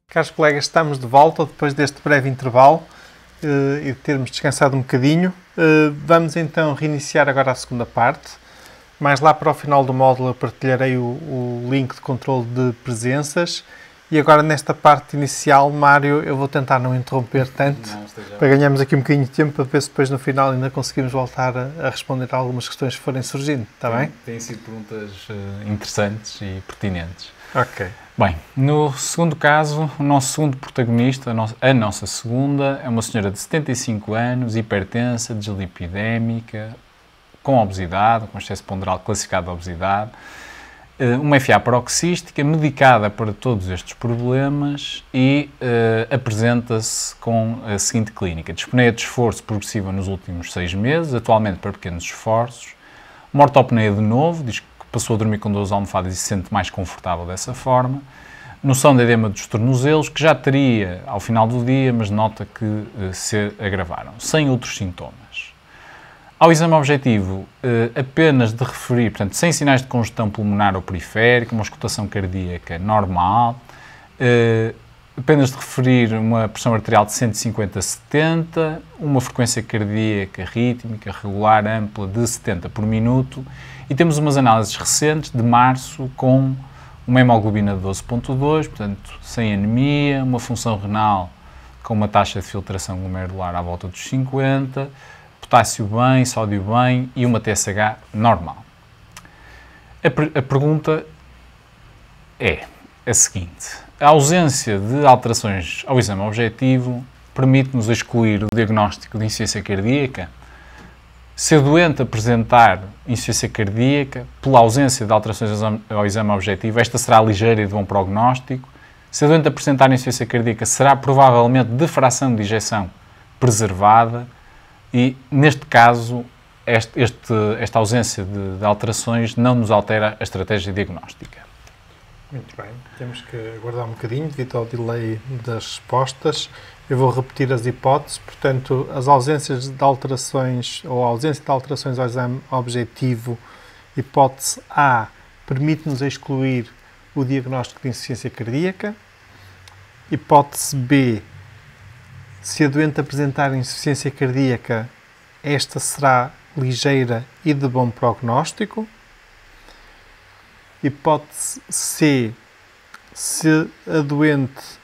Caros colegas, estamos de volta depois deste breve intervalo e de termos descansado um bocadinho. Vamos então reiniciar agora a segunda parte. Mais lá para o final do módulo eu partilharei o link de controle de presenças. E agora nesta parte inicial, Mário, eu vou tentar não interromper tanto, para ganharmos aqui um bocadinho de tempo, para ver se depois no final ainda conseguimos voltar a responder a algumas questões que forem surgindo, está bem? Têm sido perguntas interessantes e pertinentes. Ok. Bem, no segundo caso, o nosso segundo protagonista, a nossa segunda, é uma senhora de 75 anos, hipertensa, dislipidémica, com obesidade, com excesso ponderal classificado de obesidade, uma FA paroxística, medicada para todos estes problemas e apresenta-se com a seguinte clínica: dispneia de esforço progressiva nos últimos 6 meses, atualmente para pequenos esforços, uma ortopneia de novo, diz que passou a dormir com 2 almofadas e se sente mais confortável dessa forma, noção de edema dos tornozelos, que já teria ao final do dia, mas nota que se agravaram, sem outros sintomas. Ao exame objetivo, apenas de referir, portanto, sem sinais de congestão pulmonar ou periférica, uma auscultação cardíaca normal, apenas de referir uma pressão arterial de 150/70, uma frequência cardíaca rítmica regular ampla de 70 por minuto, e temos umas análises recentes de março com uma hemoglobina de 12,2, portanto, sem anemia, uma função renal com uma taxa de filtração glomerular à volta dos 50, potássio bem, sódio bem e uma TSH normal. A pergunta é a seguinte: a ausência de alterações ao exame objetivo permite-nos excluir o diagnóstico de insuficiência cardíaca? Se o doente apresentar insuficiência cardíaca, pela ausência de alterações ao exame objetivo, esta será ligeira e de bom prognóstico. Se o doente apresentar insuficiência cardíaca, será provavelmente de fração de ejeção preservada. E, neste caso, esta ausência de alterações não nos altera a estratégia diagnóstica. Muito bem. Temos que aguardar um bocadinho devido ao delay das respostas. Eu vou repetir as hipóteses. Portanto, as ausências de alterações ou a ausência de alterações ao exame objetivo, hipótese A, permite-nos excluir o diagnóstico de insuficiência cardíaca. Hipótese B, se a doente apresentar insuficiência cardíaca, esta será ligeira e de bom prognóstico. Hipótese C, se a doente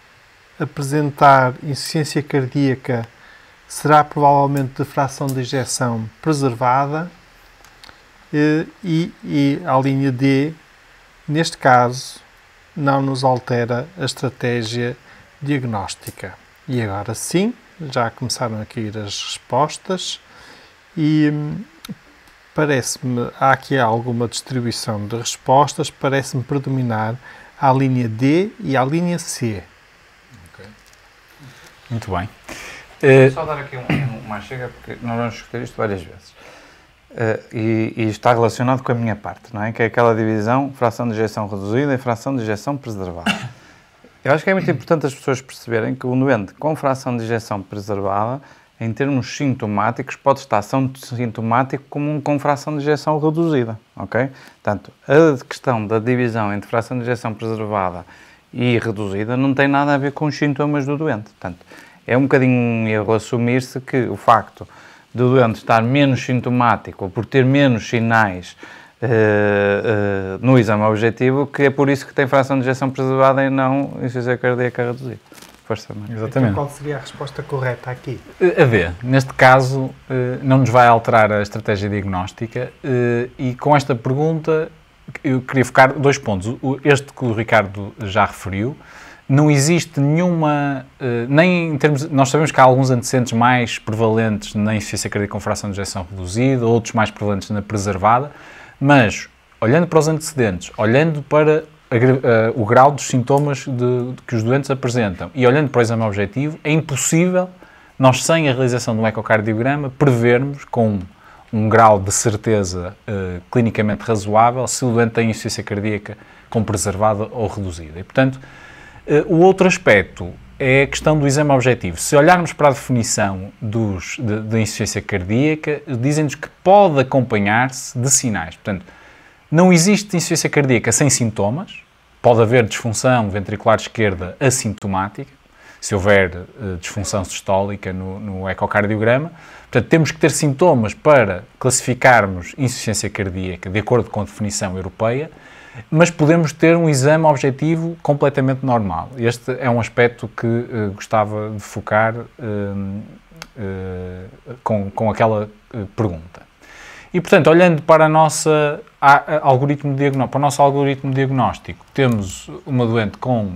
apresentar insuficiência cardíaca, será provavelmente de fração de ejeção preservada. E a linha D, neste caso, não nos altera a estratégia diagnóstica. E agora sim, já começaram a cair as respostas e parece-me, há aqui alguma distribuição de respostas, parece-me predominar a linha D e a linha C. Okay. Muito bem. Vou só dar aqui uma chega, porque nós vamos discutir isto várias vezes. E está relacionado com a minha parte, não é? Que é aquela divisão, fração de ejeção reduzida e fração de ejeção preservada. Eu acho que é muito importante as pessoas perceberem que o doente com fração de ejeção preservada, em termos sintomáticos, pode estar tão sintomático como um com fração de ejeção reduzida, ok? Portanto, a questão da divisão entre fração de ejeção preservada e reduzida não tem nada a ver com os sintomas do doente. Portanto, é um bocadinho um erro assumir-se que o facto do doente estar menos sintomático ou por ter menos sinais no exame objetivo, que é por isso que tem fração de ejeção preservada e não insuficiência cardíaca reduzida. Força, exatamente. Então, qual seria a resposta correta aqui? A ver, neste caso, não nos vai alterar a estratégia diagnóstica e com esta pergunta eu queria focar 2 pontos. Este que o Ricardo já referiu, não existe nenhuma, nem em termos, nós sabemos que há alguns antecedentes mais prevalentes na insuficiência cardíaca com fração de ejeção reduzida, outros mais prevalentes na preservada, mas, olhando para os antecedentes, olhando para o grau dos sintomas que os doentes apresentam e olhando para o exame objetivo, é impossível nós, sem a realização de um ecocardiograma, prevermos com um grau de certeza clinicamente razoável se o doente tem insuficiência cardíaca com preservada ou reduzida. E, portanto, o outro aspecto é a questão do exame objetivo. Se olharmos para a definição da insuficiência cardíaca, dizem-nos que pode acompanhar-se de sinais. Portanto, não existe insuficiência cardíaca sem sintomas, pode haver disfunção ventricular esquerda assintomática, se houver disfunção sistólica no ecocardiograma. Portanto, temos que ter sintomas para classificarmos insuficiência cardíaca de acordo com a definição europeia, mas podemos ter um exame objetivo completamente normal. Este é um aspecto que gostava de focar com aquela pergunta. E, portanto, olhando para, para o nosso algoritmo diagnóstico, temos uma doente com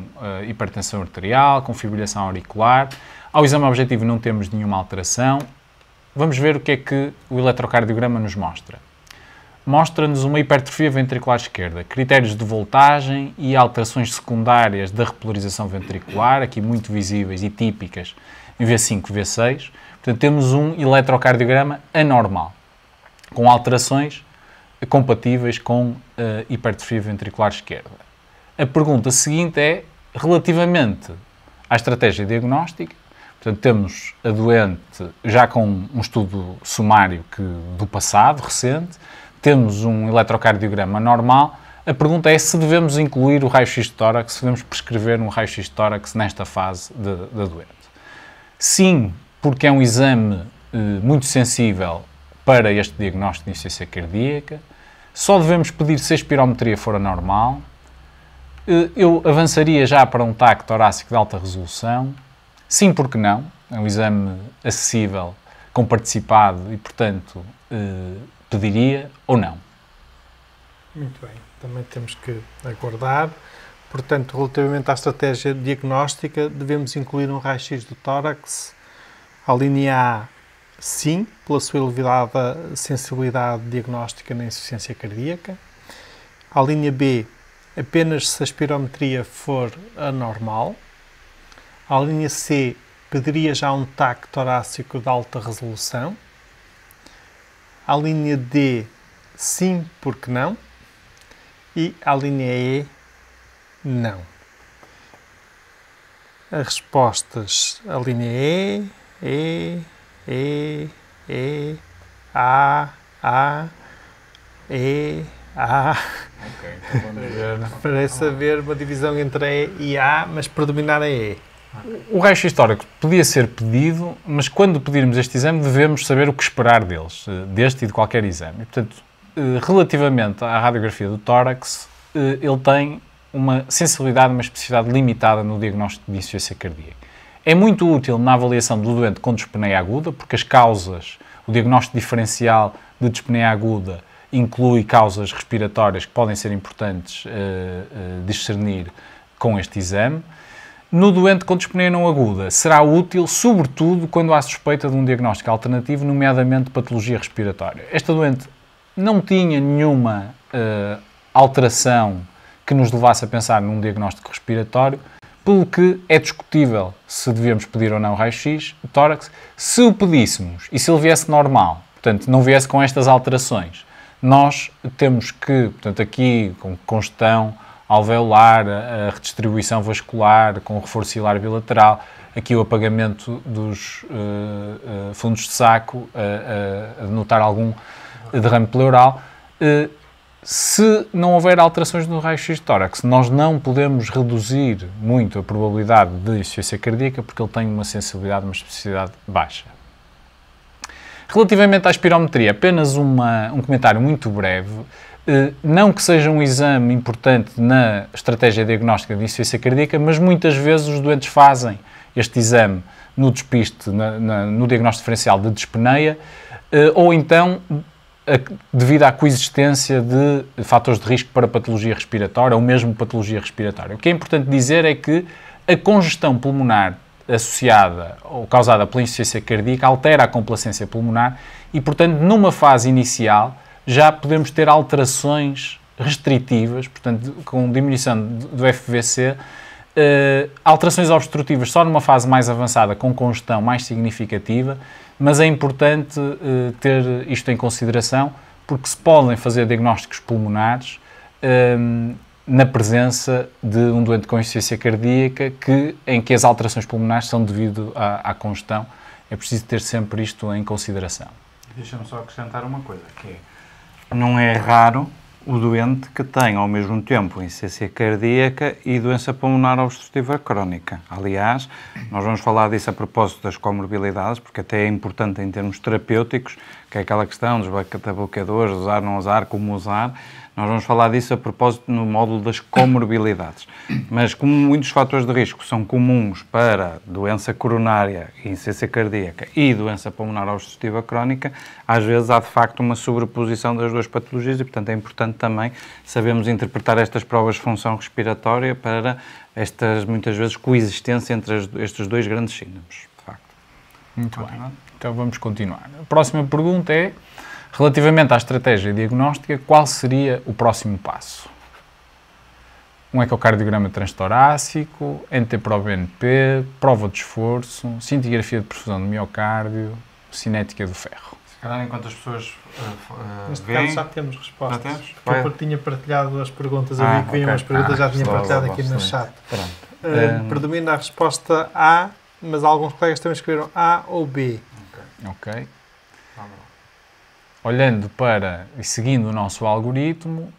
hipertensão arterial, com fibrilação auricular. Ao exame objetivo não temos nenhuma alteração. Vamos ver o que é que o eletrocardiograma nos mostra. Mostra-nos uma hipertrofia ventricular esquerda, critérios de voltagem e alterações secundárias da repolarização ventricular, aqui muito visíveis e típicas em V5, V6. Portanto, temos um eletrocardiograma anormal, com alterações compatíveis com a hipertrofia ventricular esquerda. A pergunta seguinte é, relativamente à estratégia diagnóstica, portanto, temos a doente já com um estudo sumário do passado, recente, temos um eletrocardiograma normal. A pergunta é se devemos incluir o raio-x de tórax, se devemos prescrever um raio-x de tórax nesta fase da doente. Sim, porque é um exame muito sensível para este diagnóstico de insuficiência cardíaca. Só devemos pedir se a espirometria for anormal. Eu avançaria já para um TAC torácico de alta resolução. Sim, porque não. É um exame acessível, comparticipado e, portanto, pediria ou não. Muito bem. Também temos que aguardar. Portanto, relativamente à estratégia diagnóstica, devemos incluir um raio-x do tórax. A linha A, sim, pela sua elevada sensibilidade diagnóstica na insuficiência cardíaca. A linha B, apenas se a espirometria for anormal. A linha C, pediria já um TAC torácico de alta resolução. A linha D, sim, porque não. E a linha E, não. As respostas, a linha E, A, E, A. Ok, então vamos ver. Parece haver uma divisão entre E e A, mas predominar a E. O raio-x tórax podia ser pedido, mas quando pedirmos este exame devemos saber o que esperar deste e de qualquer exame. E, portanto, relativamente à radiografia do tórax, ele tem uma sensibilidade, uma especificidade limitada no diagnóstico de insuficiência cardíaca. É muito útil na avaliação do doente com dispneia aguda, porque as causas, o diagnóstico diferencial de dispneia aguda inclui causas respiratórias que podem ser importantes discernir com este exame. No doente com dispneia não aguda, será útil, sobretudo, quando há suspeita de um diagnóstico alternativo, nomeadamente patologia respiratória. Esta doente não tinha nenhuma alteração que nos levasse a pensar num diagnóstico respiratório, pelo que é discutível se devíamos pedir ou não raio-x, o tórax. Se o pedíssemos e se ele viesse normal, portanto, não viesse com estas alterações, nós temos que, portanto, aqui com congestão alveolar, a redistribuição vascular, com o reforço hilar bilateral, aqui o apagamento dos fundos de saco, a denotar algum derrame pleural. Se não houver alterações no raio-x de tórax, nós não podemos reduzir muito a probabilidade de insuficiência cardíaca porque ele tem uma sensibilidade, uma especificidade baixa. Relativamente à espirometria, apenas um comentário muito breve. Não que seja um exame importante na estratégia diagnóstica de insuficiência cardíaca, mas muitas vezes os doentes fazem este exame no despiste, no diagnóstico diferencial de dispneia, ou então devido à coexistência de fatores de risco para patologia respiratória ou mesmo patologia respiratória. O que é importante dizer é que a congestão pulmonar associada ou causada pela insuficiência cardíaca altera a complacência pulmonar e, portanto, numa fase inicial já podemos ter alterações restritivas, portanto, com diminuição do FVC, alterações obstrutivas só numa fase mais avançada, com congestão mais significativa, mas é importante ter isto em consideração, porque se podem fazer diagnósticos pulmonares na presença de um doente com insuficiência cardíaca em que as alterações pulmonares são devido à congestão. É preciso ter sempre isto em consideração. Deixa-me só acrescentar uma coisa, que é, não é raro o doente que tem ao mesmo tempo insuficiência cardíaca e doença pulmonar obstrutiva crónica. Aliás, nós vamos falar disso a propósito das comorbilidades, porque até é importante em termos terapêuticos, que é aquela questão dos beta-bloqueadores, usar, não usar, como usar. Nós vamos falar disso a propósito no módulo das comorbilidades. Mas como muitos fatores de risco são comuns para doença coronária, insuficiência cardíaca e doença pulmonar obstrutiva crónica, às vezes há de facto uma sobreposição das duas patologias e, portanto, é importante também sabermos interpretar estas provas de função respiratória para estas, muitas vezes, coexistência entre estes dois grandes síndromes, de facto. Muito bem. Então vamos continuar. A próxima pergunta é: relativamente à estratégia diagnóstica, qual seria o próximo passo? Um ecocardiograma transtorácico, NT-proBNP, prova de esforço, cintigrafia de perfusão do miocárdio, cinética do ferro. Se calhar, enquanto as pessoas Neste veem... caso já temos respostas. Já temos? Porque tinha partilhado as perguntas, eu vi que vinham as perguntas, já tinha partilhado aqui no chat. Predomina a resposta A, mas alguns colegas também escreveram A ou B. Ok. Olhando para e seguindo o nosso algoritmo,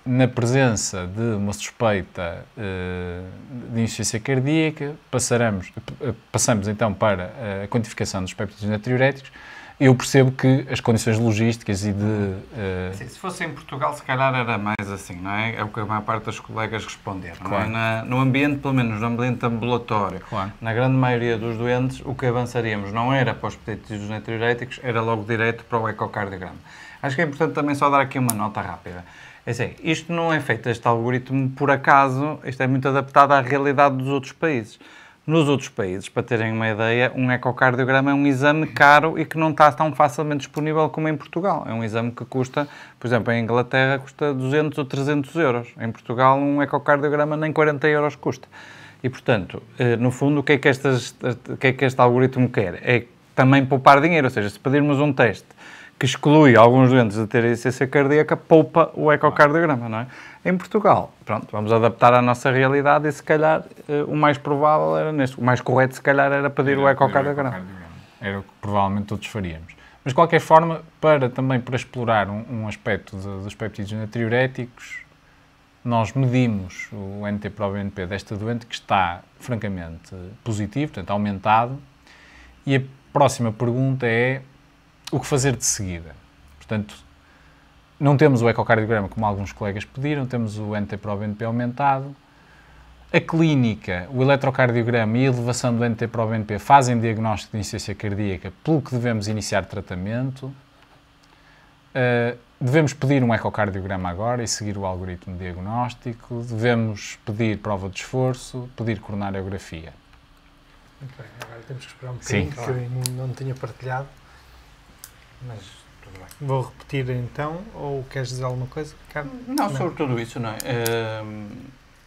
na presença de uma suspeita de insuficiência cardíaca, passamos então para a quantificação dos péptidos natriuréticos. Eu percebo que as condições logísticas e de... Sim, se fosse em Portugal, se calhar era mais assim, não é? É o que a maior parte dos colegas responderam. Claro. Não é? No ambiente, pelo menos no ambiente ambulatório, Claro. na grande maioria dos doentes, o que avançaríamos não era para os péptidos natriuréticos, era logo direto para o ecocardiograma. Acho que é importante também só dar aqui uma nota rápida. É assim, isto não é feito, este algoritmo, por acaso, isto é muito adaptado à realidade dos outros países. Nos outros países, para terem uma ideia, um ecocardiograma é um exame caro e que não está tão facilmente disponível como em Portugal. É um exame que custa, por exemplo, em Inglaterra custa 200 ou 300 euros. Em Portugal, um ecocardiograma nem 40 euros custa. E, portanto, no fundo, o que é que este algoritmo quer? É também poupar dinheiro, ou seja, se pedirmos um teste que exclui alguns doentes de ter insuficiência cardíaca, poupa o ecocardiograma, não é? Em Portugal, pronto, vamos adaptar à nossa realidade e se calhar o mais provável era neste, o mais correto se calhar era pedir o ecocardiograma. Era o que provavelmente todos faríamos. Mas de qualquer forma, também para explorar um aspecto dos péptidos natriuréticos, nós medimos o NT-proBNP desta doente que está francamente positivo, portanto aumentado, e a próxima pergunta é: o que fazer de seguida? Portanto, não temos o ecocardiograma como alguns colegas pediram, temos o NT-proBNP aumentado. A clínica, o eletrocardiograma e a elevação do NT-proBNP fazem diagnóstico de insuficiência cardíaca, pelo que devemos iniciar tratamento. Devemos pedir um ecocardiograma agora e seguir o algoritmo diagnóstico. Devemos pedir prova de esforço, pedir coronariografia. Muito bem, agora temos que esperar um bocadinho, que eu não tinha partilhado. Mas tudo bem. Vou repetir então, ou queres dizer alguma coisa, Ricardo? Não, sobre tudo isso, não é?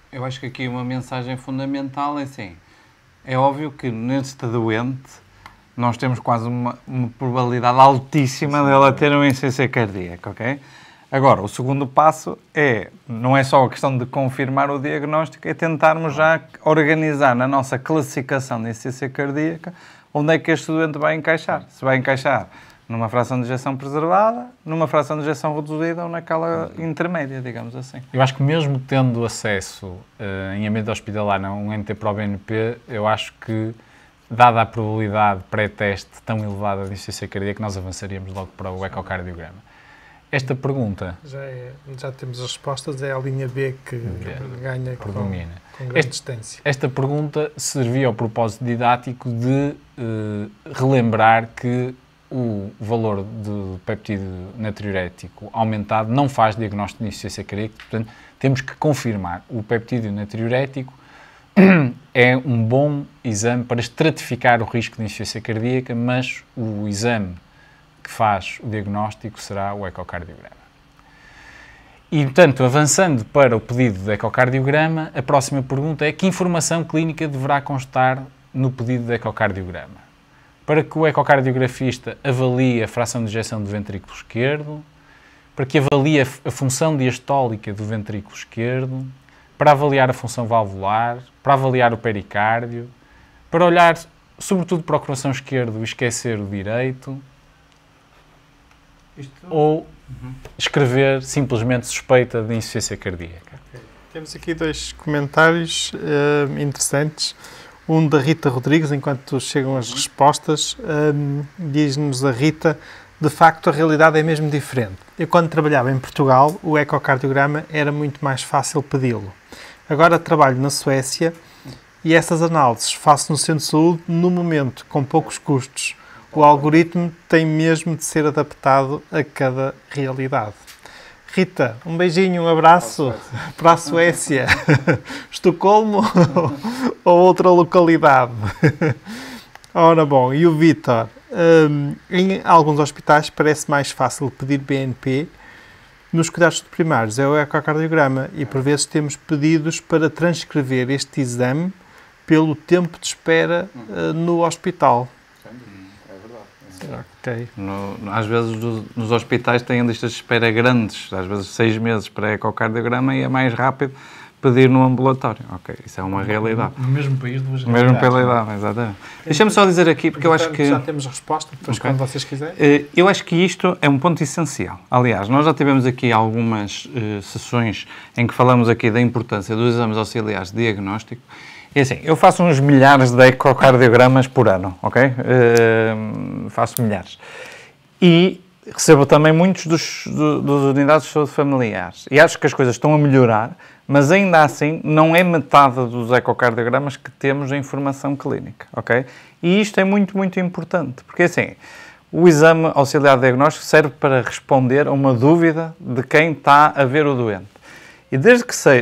Eu acho que aqui uma mensagem fundamental é assim, é óbvio que neste doente nós temos quase uma probabilidade altíssima dela ter uma insuficiência cardíaca, ok? Agora, o segundo passo não é só a questão de confirmar o diagnóstico, é tentarmos já organizar na nossa classificação de insuficiência cardíaca onde é que este doente vai encaixar. Se vai encaixar numa fração de ejeção preservada, numa fração de ejeção reduzida ou naquela intermédia, digamos assim. Eu acho que mesmo tendo acesso em ambiente hospitalar a um NT-proBNP, eu acho que, dada a probabilidade pré-teste tão elevada de insuficiência cardíaca, nós avançaríamos logo para o ecocardiograma. Esta pergunta... Já temos as respostas, é a linha B que ganha com grande distância. Esta pergunta servia ao propósito didático de relembrar que o valor do peptídeo natriurético aumentado não faz diagnóstico de insuficiência cardíaca, portanto, temos que confirmar. O peptídeo natriurético é um bom exame para estratificar o risco de insuficiência cardíaca, mas o exame que faz o diagnóstico será o ecocardiograma. E, portanto, avançando para o pedido de ecocardiograma, a próxima pergunta é: que informação clínica deverá constar no pedido de ecocardiograma? Para que o ecocardiografista avalie a fração de ejeção do ventrículo esquerdo, para que avalie a função diastólica do ventrículo esquerdo, para avaliar a função valvular, para avaliar o pericárdio, para olhar sobretudo para o coração esquerdo e esquecer o direito, ou escrever simplesmente suspeita de insuficiência cardíaca. Temos aqui 2 comentários interessantes. Um da Rita Rodrigues, enquanto chegam as respostas, diz-nos a Rita, de facto a realidade é mesmo diferente. Eu quando trabalhava em Portugal, o ecocardiograma era muito mais fácil pedi-lo. Agora trabalho na Suécia e essas análises faço no centro de saúde no momento, com poucos custos. O algoritmo tem mesmo de ser adaptado a cada realidade. Rita, um beijinho, um abraço para a Suécia. Estocolmo ou outra localidade? Ora bom, e o Vítor? Em alguns hospitais parece mais fácil pedir BNP. Nos cuidados primários é o ecocardiograma e por vezes temos pedidos para transcrever este exame pelo tempo de espera no hospital. Okay. Às vezes nos hospitais têm listas de espera grandes, às vezes 6 meses para ecocardiograma e é mais rápido pedir no ambulatório. Ok, isso é uma realidade. No mesmo país, duas realidades. Mesmo realidade, exatamente. Deixa-me só dizer aqui, porque eu acho que... Já temos a resposta, depois quando vocês quiserem. Eu acho que isto é um ponto essencial. Aliás, nós já tivemos aqui algumas sessões em que falamos aqui da importância dos exames auxiliares de diagnóstico. E assim, eu faço uns milhares de ecocardiogramas por ano, ok? Faço milhares. E recebo também muitos das unidades de saúde familiares. E acho que as coisas estão a melhorar, mas ainda assim não é metade dos ecocardiogramas que temos a informação clínica, ok? E isto é muito, muito importante, porque assim, o exame auxiliar de diagnóstico serve para responder a uma dúvida de quem está a ver o doente.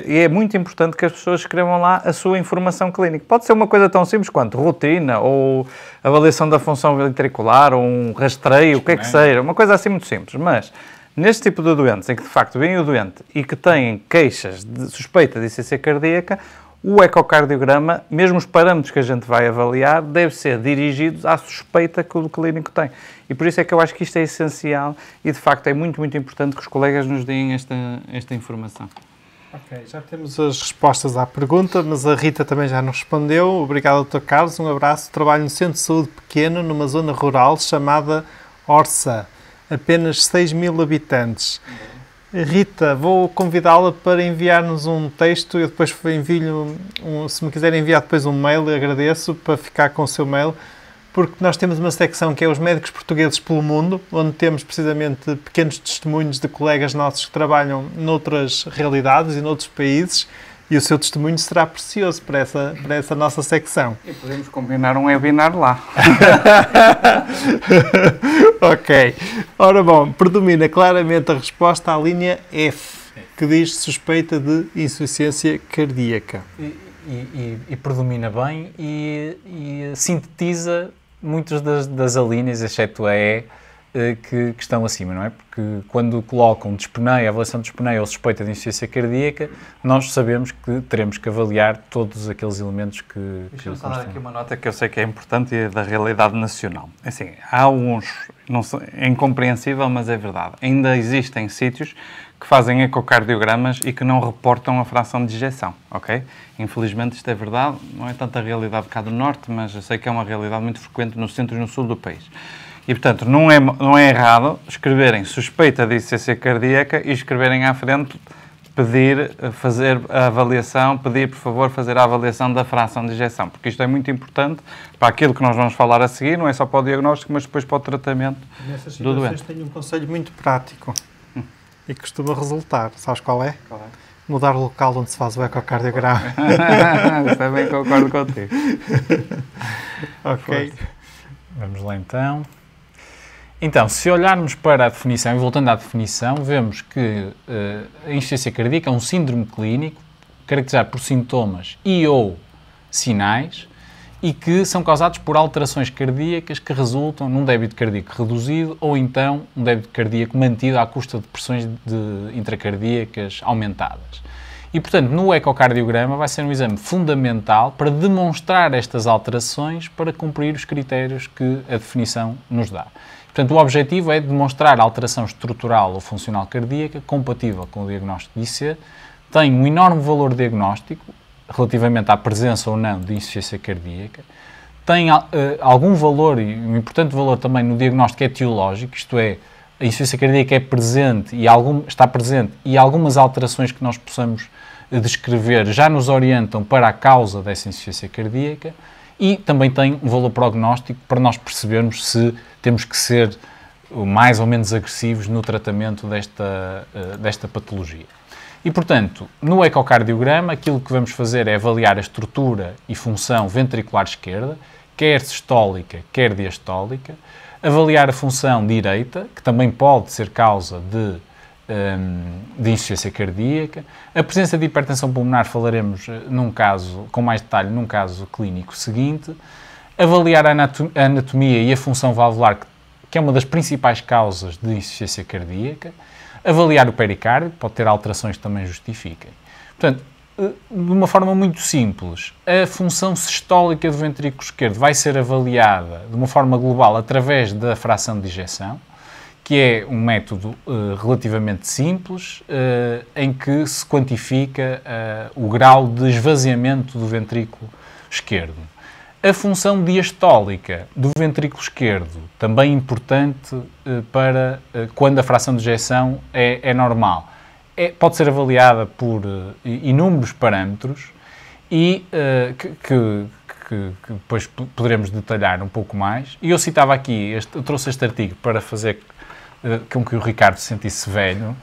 E é muito importante que as pessoas escrevam lá a sua informação clínica. Pode ser uma coisa tão simples quanto rotina, ou avaliação da função ventricular, ou um rastreio, o que é que seja, uma coisa assim muito simples. Mas, neste tipo de doentes, em que de facto vem o doente e que têm queixas de suspeita de insuficiência cardíaca, o ecocardiograma, mesmo os parâmetros que a gente vai avaliar, devem ser dirigidos à suspeita que o clínico tem. E por isso é que eu acho que isto é essencial e, de facto, é muito, muito importante que os colegas nos deem esta informação. Ok, já temos as respostas à pergunta, mas a Rita também já nos respondeu. Obrigado, Dr. Carlos. Um abraço. Trabalho no centro de saúde pequeno, numa zona rural chamada Orça. Apenas 6.000 habitantes. Rita, vou convidá-la para enviar-nos um texto. Eu depois envio-lhe se me quiser enviar depois um mail, eu agradeço, para ficar com o seu mail. Porque nós temos uma secção que é os médicos portugueses pelo mundo, onde temos precisamente pequenos testemunhos de colegas nossos que trabalham noutras realidades e noutros países, e o seu testemunho será precioso para essa nossa secção. E podemos combinar um webinar lá. Ok. Ora bom, predomina claramente a resposta à linha F, que diz suspeita de insuficiência cardíaca. E predomina bem e sintetiza muitas das alíneas, exceto a E, que estão acima, não é? Porque quando colocam dispneia, avaliação de dispneia ou suspeita de insuficiência cardíaca, nós sabemos que teremos que avaliar todos aqueles elementos que Deixa-me só dar aqui uma nota que eu sei que é importante e é da realidade nacional. Assim, há alguns, é incompreensível, mas é verdade. Ainda existem sítios que fazem ecocardiogramas e que não reportam a fração de ejeção, ok? Infelizmente isto é verdade, não é tanta realidade cá do Norte, mas eu sei que é uma realidade muito frequente no centro e no sul do país. E, portanto, não é errado escreverem suspeita de insuficiência cardíaca e escreverem à frente fazer a avaliação, pedir, por favor, fazer a avaliação da fração de ejeção, porque isto é muito importante para aquilo que nós vamos falar a seguir, não é só para o diagnóstico, mas depois para o tratamento do doente. Tenho um conselho muito prático e costuma resultar. Sabes qual é? Qual é? Mudar o local onde se faz o ecocardiograma. Também concordo contigo. Ok. Forte. Vamos lá então. Então, se olharmos para a definição, e voltando à definição, vemos que a insuficiência cardíaca é um síndrome clínico caracterizado por sintomas e ou sinais e que são causados por alterações cardíacas que resultam num débito cardíaco reduzido ou então um débito cardíaco mantido à custa de pressões intracardíacas aumentadas. E, portanto, no ecocardiograma vai ser um exame fundamental para demonstrar estas alterações para cumprir os critérios que a definição nos dá. Portanto, o objetivo é demonstrar alteração estrutural ou funcional cardíaca compatível com o diagnóstico de IC, tem um enorme valor diagnóstico relativamente à presença ou não de insuficiência cardíaca, tem algum valor e um importante valor também no diagnóstico etiológico, isto é, a insuficiência cardíaca é presente está presente e algumas alterações que nós possamos descrever já nos orientam para a causa dessa insuficiência cardíaca e também tem um valor prognóstico para nós percebermos se temos que ser mais ou menos agressivos no tratamento desta patologia. E, portanto, no ecocardiograma, aquilo que vamos fazer é avaliar a estrutura e função ventricular esquerda, quer sistólica, quer diastólica, avaliar a função direita, que também pode ser causa de insuficiência cardíaca. A presença de hipertensão pulmonar falaremos num caso, com mais detalhe, num caso clínico seguinte. Avaliar a anatomia e a função valvular, que é uma das principais causas de insuficiência cardíaca. Avaliar o pericárdio, pode ter alterações que também justifiquem. Portanto, de uma forma muito simples, a função sistólica do ventrículo esquerdo vai ser avaliada de uma forma global através da fração de ejeção, que é um método relativamente simples, em que se quantifica o grau de esvaziamento do ventrículo esquerdo. A função diastólica do ventrículo esquerdo, também importante para quando a fração de ejeção é normal. Pode ser avaliada por inúmeros parâmetros e que depois poderemos detalhar um pouco mais. E eu citava aqui, eu trouxe este artigo para fazer com que o Ricardo se sentisse velho,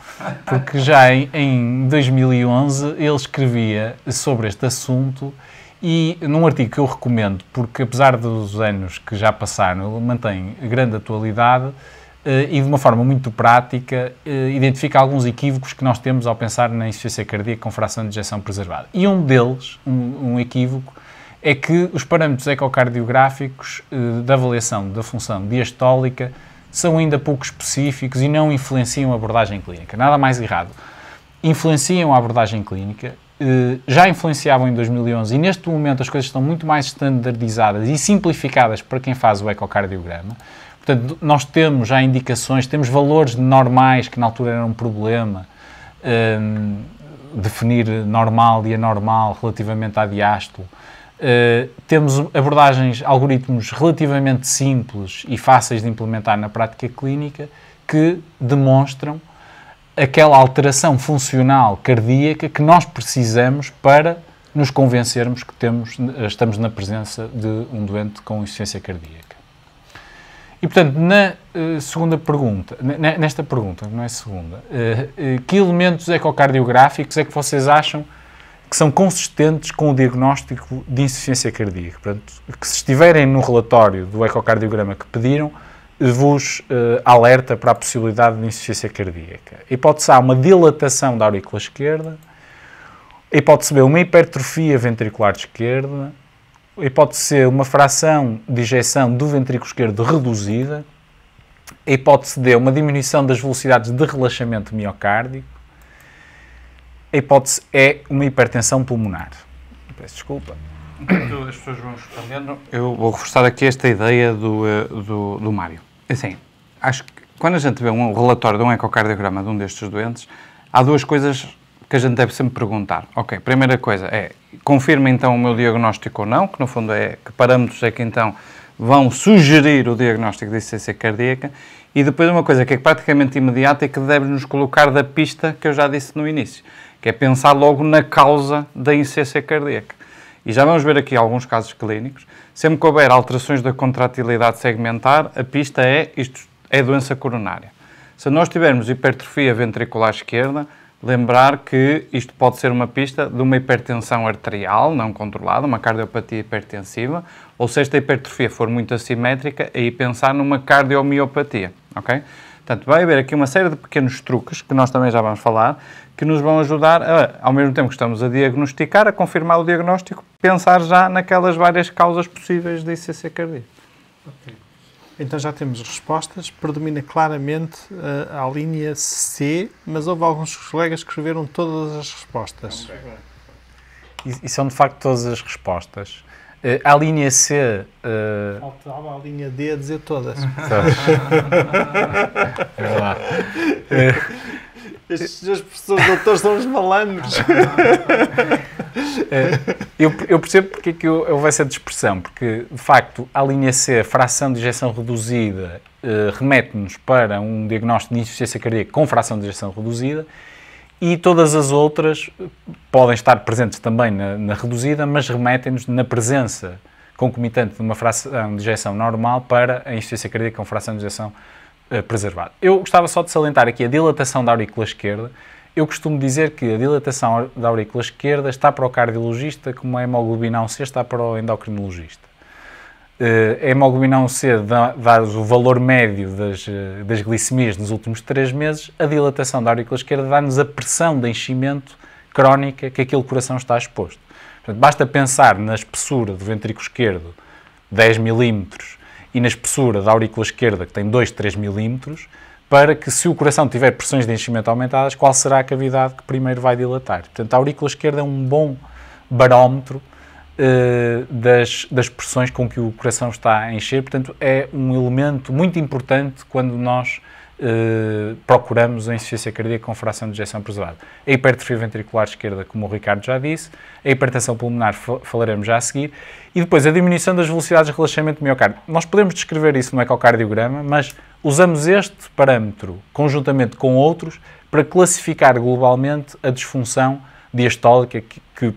porque já em 2011 ele escrevia sobre este assunto e num artigo que eu recomendo, porque apesar dos anos que já passaram, ele mantém grande atualidade e de uma forma muito prática identifica alguns equívocos que nós temos ao pensar na insuficiência cardíaca com fração de ejeção preservada. E um deles, um equívoco, é que os parâmetros ecocardiográficos da avaliação da função diastólica são ainda pouco específicos e não influenciam a abordagem clínica. Nada mais errado. Influenciam a abordagem clínica, já influenciavam em 2011 e neste momento as coisas estão muito mais standardizadas e simplificadas para quem faz o ecocardiograma. Portanto, nós temos já indicações, temos valores normais que na altura eram um problema, definir normal e anormal relativamente à diástole. Temos abordagens, algoritmos relativamente simples e fáceis de implementar na prática clínica que demonstram aquela alteração funcional cardíaca que nós precisamos para nos convencermos que estamos na presença de um doente com insuficiência cardíaca. E, portanto, na segunda pergunta, nesta pergunta, não é segunda, que elementos ecocardiográficos é que vocês acham que são consistentes com o diagnóstico de insuficiência cardíaca? Portanto, que se estiverem no relatório do ecocardiograma que pediram, vos alerta para a possibilidade de insuficiência cardíaca. A hipótese A, uma dilatação da aurícula esquerda. A hipótese B, uma hipertrofia ventricular esquerda. A hipótese C, uma fração de ejeção do ventrículo esquerdo reduzida. A hipótese D, uma diminuição das velocidades de relaxamento miocárdico. A hipótese E, uma hipertensão pulmonar. Peço desculpa. Enquanto as pessoas vão respondendo, eu vou reforçar aqui esta ideia do Mário. Assim, acho que quando a gente vê um relatório de um ecocardiograma de um destes doentes, há duas coisas que a gente deve sempre perguntar. Ok, primeira coisa é, confirma então o meu diagnóstico ou não, que no fundo é que parâmetros é que então vão sugerir o diagnóstico de insuficiência cardíaca, e depois uma coisa que é praticamente imediata e que deve nos colocar da pista que eu já disse no início, que é pensar logo na causa da insuficiência cardíaca. E já vamos ver aqui alguns casos clínicos. Sempre que houver alterações da contratilidade segmentar, a pista é, isto é doença coronária. Se nós tivermos hipertrofia ventricular esquerda, lembrar que isto pode ser uma pista de uma hipertensão arterial não controlada, uma cardiopatia hipertensiva, ou se esta hipertrofia for muito assimétrica, aí pensar numa cardiomiopatia, ok? Portanto, vai haver aqui uma série de pequenos truques, que nós também já vamos falar, que nos vão ajudar, ao mesmo tempo que estamos a diagnosticar, a confirmar o diagnóstico, pensar já naquelas várias causas possíveis de insuficiência cardíaca. Okay. Então já temos respostas, predomina claramente a linha C, mas houve alguns colegas que escreveram todas as respostas. Okay. E são de facto todas as respostas. A linha C... Faltava a linha D a dizer todas. É verdade. As professores doutores são os malandros. Eu percebo porque é que houve essa dispersão, porque, de facto, a linha C, a fração de ejeção reduzida, remete-nos para um diagnóstico de insuficiência cardíaca com fração de ejeção reduzida, e todas as outras podem estar presentes também na reduzida, mas remetem-nos na presença concomitante de uma fração de ejeção normal para a insuficiência cardíaca com fração de ejeção preservada. Eu gostava só de salientar aqui a dilatação da aurícula esquerda. Eu costumo dizer que a dilatação da aurícula esquerda está para o cardiologista como a hemoglobina A1C está para o endocrinologista. A hemoglobina A1C dá o valor médio das glicemias nos últimos 3 meses, a dilatação da aurícula esquerda dá-nos a pressão de enchimento crónica que aquele coração está exposto. Portanto, basta pensar na espessura do ventrículo esquerdo, 10 milímetros, e na espessura da aurícula esquerda, que tem 2, 3 milímetros, para que, se o coração tiver pressões de enchimento aumentadas, qual será a cavidade que primeiro vai dilatar. Portanto, a aurícula esquerda é um bom barómetro das pressões com que o coração está a encher. Portanto, é um elemento muito importante quando nós procuramos a insuficiência cardíaca com fração de ejeção preservada. A hipertrofia ventricular esquerda, como o Ricardo já disse, a hipertensão pulmonar, falaremos já a seguir, e depois a diminuição das velocidades de relaxamento do miocárdio. Nós podemos descrever isso no ecocardiograma, mas usamos este parâmetro conjuntamente com outros para classificar globalmente a disfunção diastólica que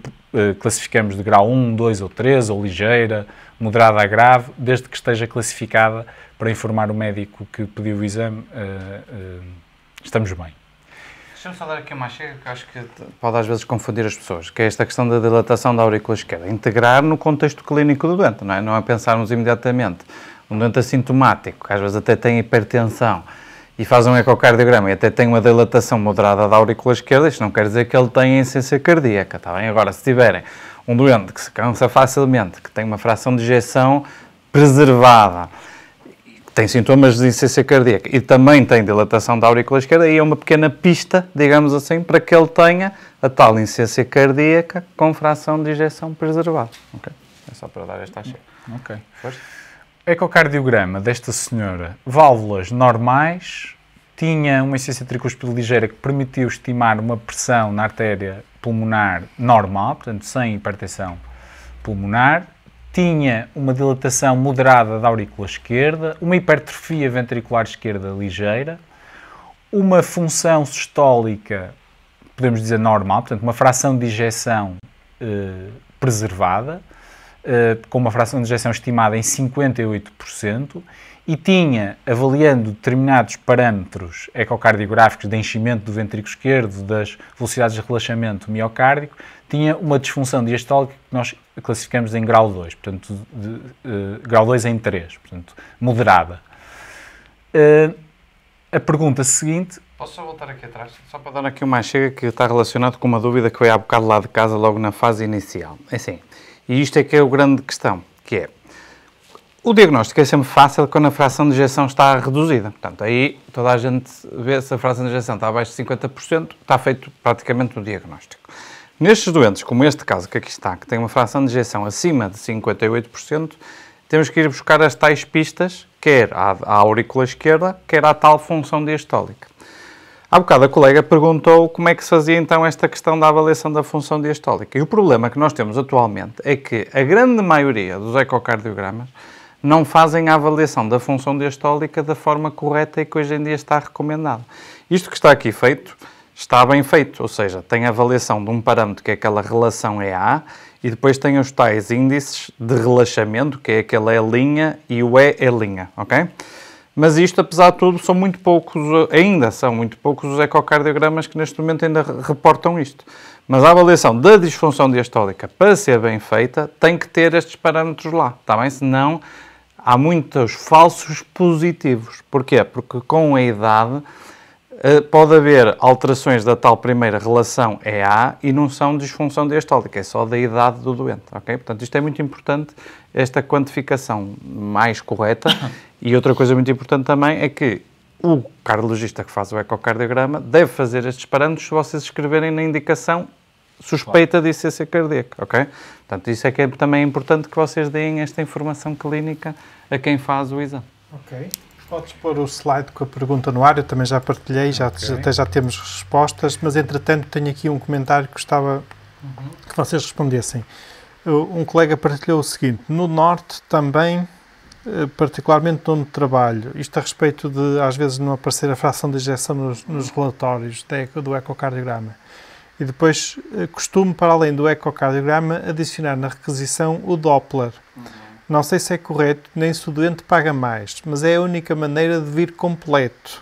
classificamos de grau 1, 2 ou 3, ou ligeira, moderada a grave, desde que esteja classificada para informar o médico que pediu o exame, estamos bem. Deixa-me só dar aqui uma chega que acho que pode às vezes confundir as pessoas, que é esta questão da dilatação da aurícula esquerda. Integrar no contexto clínico do doente, não é? Não é pensarmos imediatamente um doente assintomático, que às vezes até tem hipertensão, e faz um ecocardiograma e até tem uma dilatação moderada da aurícula esquerda, isto não quer dizer que ele tenha insuficiência cardíaca, está bem? Agora, se tiverem um doente que se cansa facilmente, que tem uma fração de ejeção preservada, que tem sintomas de insuficiência cardíaca e também tem dilatação da aurícula esquerda, aí é uma pequena pista, digamos assim, para que ele tenha a tal insuficiência cardíaca com fração de ejeção preservada. Okay? É só para dar esta chega. Ok. Força. Ecocardiograma desta senhora, válvulas normais, tinha uma insuficiência tricúspide ligeira que permitiu estimar uma pressão na artéria pulmonar normal, portanto sem hipertensão pulmonar, tinha uma dilatação moderada da aurícula esquerda, uma hipertrofia ventricular esquerda ligeira, uma função sistólica, podemos dizer normal, portanto uma fração de ejeção preservada, com uma fração de ejeção estimada em 58%, e tinha, avaliando determinados parâmetros ecocardiográficos de enchimento do ventrículo esquerdo, das velocidades de relaxamento miocárdico, tinha uma disfunção diastólica que nós classificamos em grau 2, portanto, grau 2 em 3, portanto, moderada. A pergunta seguinte... Posso só voltar aqui atrás? Só para dar aqui uma chega que está relacionado com uma dúvida que veio há bocado lá de casa, logo na fase inicial. É assim, e isto é que é a grande questão, que é, o diagnóstico é sempre fácil quando a fração de ejeção está reduzida. Portanto, aí toda a gente vê se a fração de ejeção está abaixo de 50%, está feito praticamente o diagnóstico. Nestes doentes, como este caso que aqui está, que tem uma fração de ejeção acima de 58%, temos que ir buscar as tais pistas, quer à aurícula esquerda, quer à tal função diastólica. Há bocado a colega perguntou como é que se fazia então esta questão da avaliação da função diastólica. E o problema que nós temos atualmente é que a grande maioria dos ecocardiogramas não fazem a avaliação da função diastólica da forma correta e que hoje em dia está recomendada. Isto que está aqui feito, está bem feito, ou seja, tem a avaliação de um parâmetro que é aquela relação EA e depois tem os tais índices de relaxamento, que é aquele E' e o E', ok? Mas isto, apesar de tudo, são muito poucos os ecocardiogramas que neste momento ainda reportam isto. Mas a avaliação da disfunção diastólica, para ser bem feita, tem que ter estes parâmetros lá, está bem? Senão há muitos falsos positivos. Porquê? Porque com a idade pode haver alterações da tal primeira relação EA e não são disfunção diastólica, é só da idade do doente, ok? Portanto, isto é muito importante, esta quantificação mais correta. E outra coisa muito importante também é que o cardiologista que faz o ecocardiograma deve fazer estes parâmetros se vocês escreverem na indicação suspeita de insuficiência cardíaca, ok? Portanto, isso é que também é importante que vocês deem esta informação clínica a quem faz o exame. Ok. Podes pôr o slide com a pergunta no ar, eu também já partilhei, até já temos respostas, mas entretanto tenho aqui um comentário que gostava que vocês respondessem. Um colega partilhou o seguinte: no Norte também, particularmente onde trabalho, isto a respeito de, às vezes, não aparecer a fração de ejeção nos relatórios do ecocardiograma. E depois costumo, para além do ecocardiograma, adicionar na requisição o Doppler. Não sei se é correto, nem se o doente paga mais, mas é a única maneira de vir completo.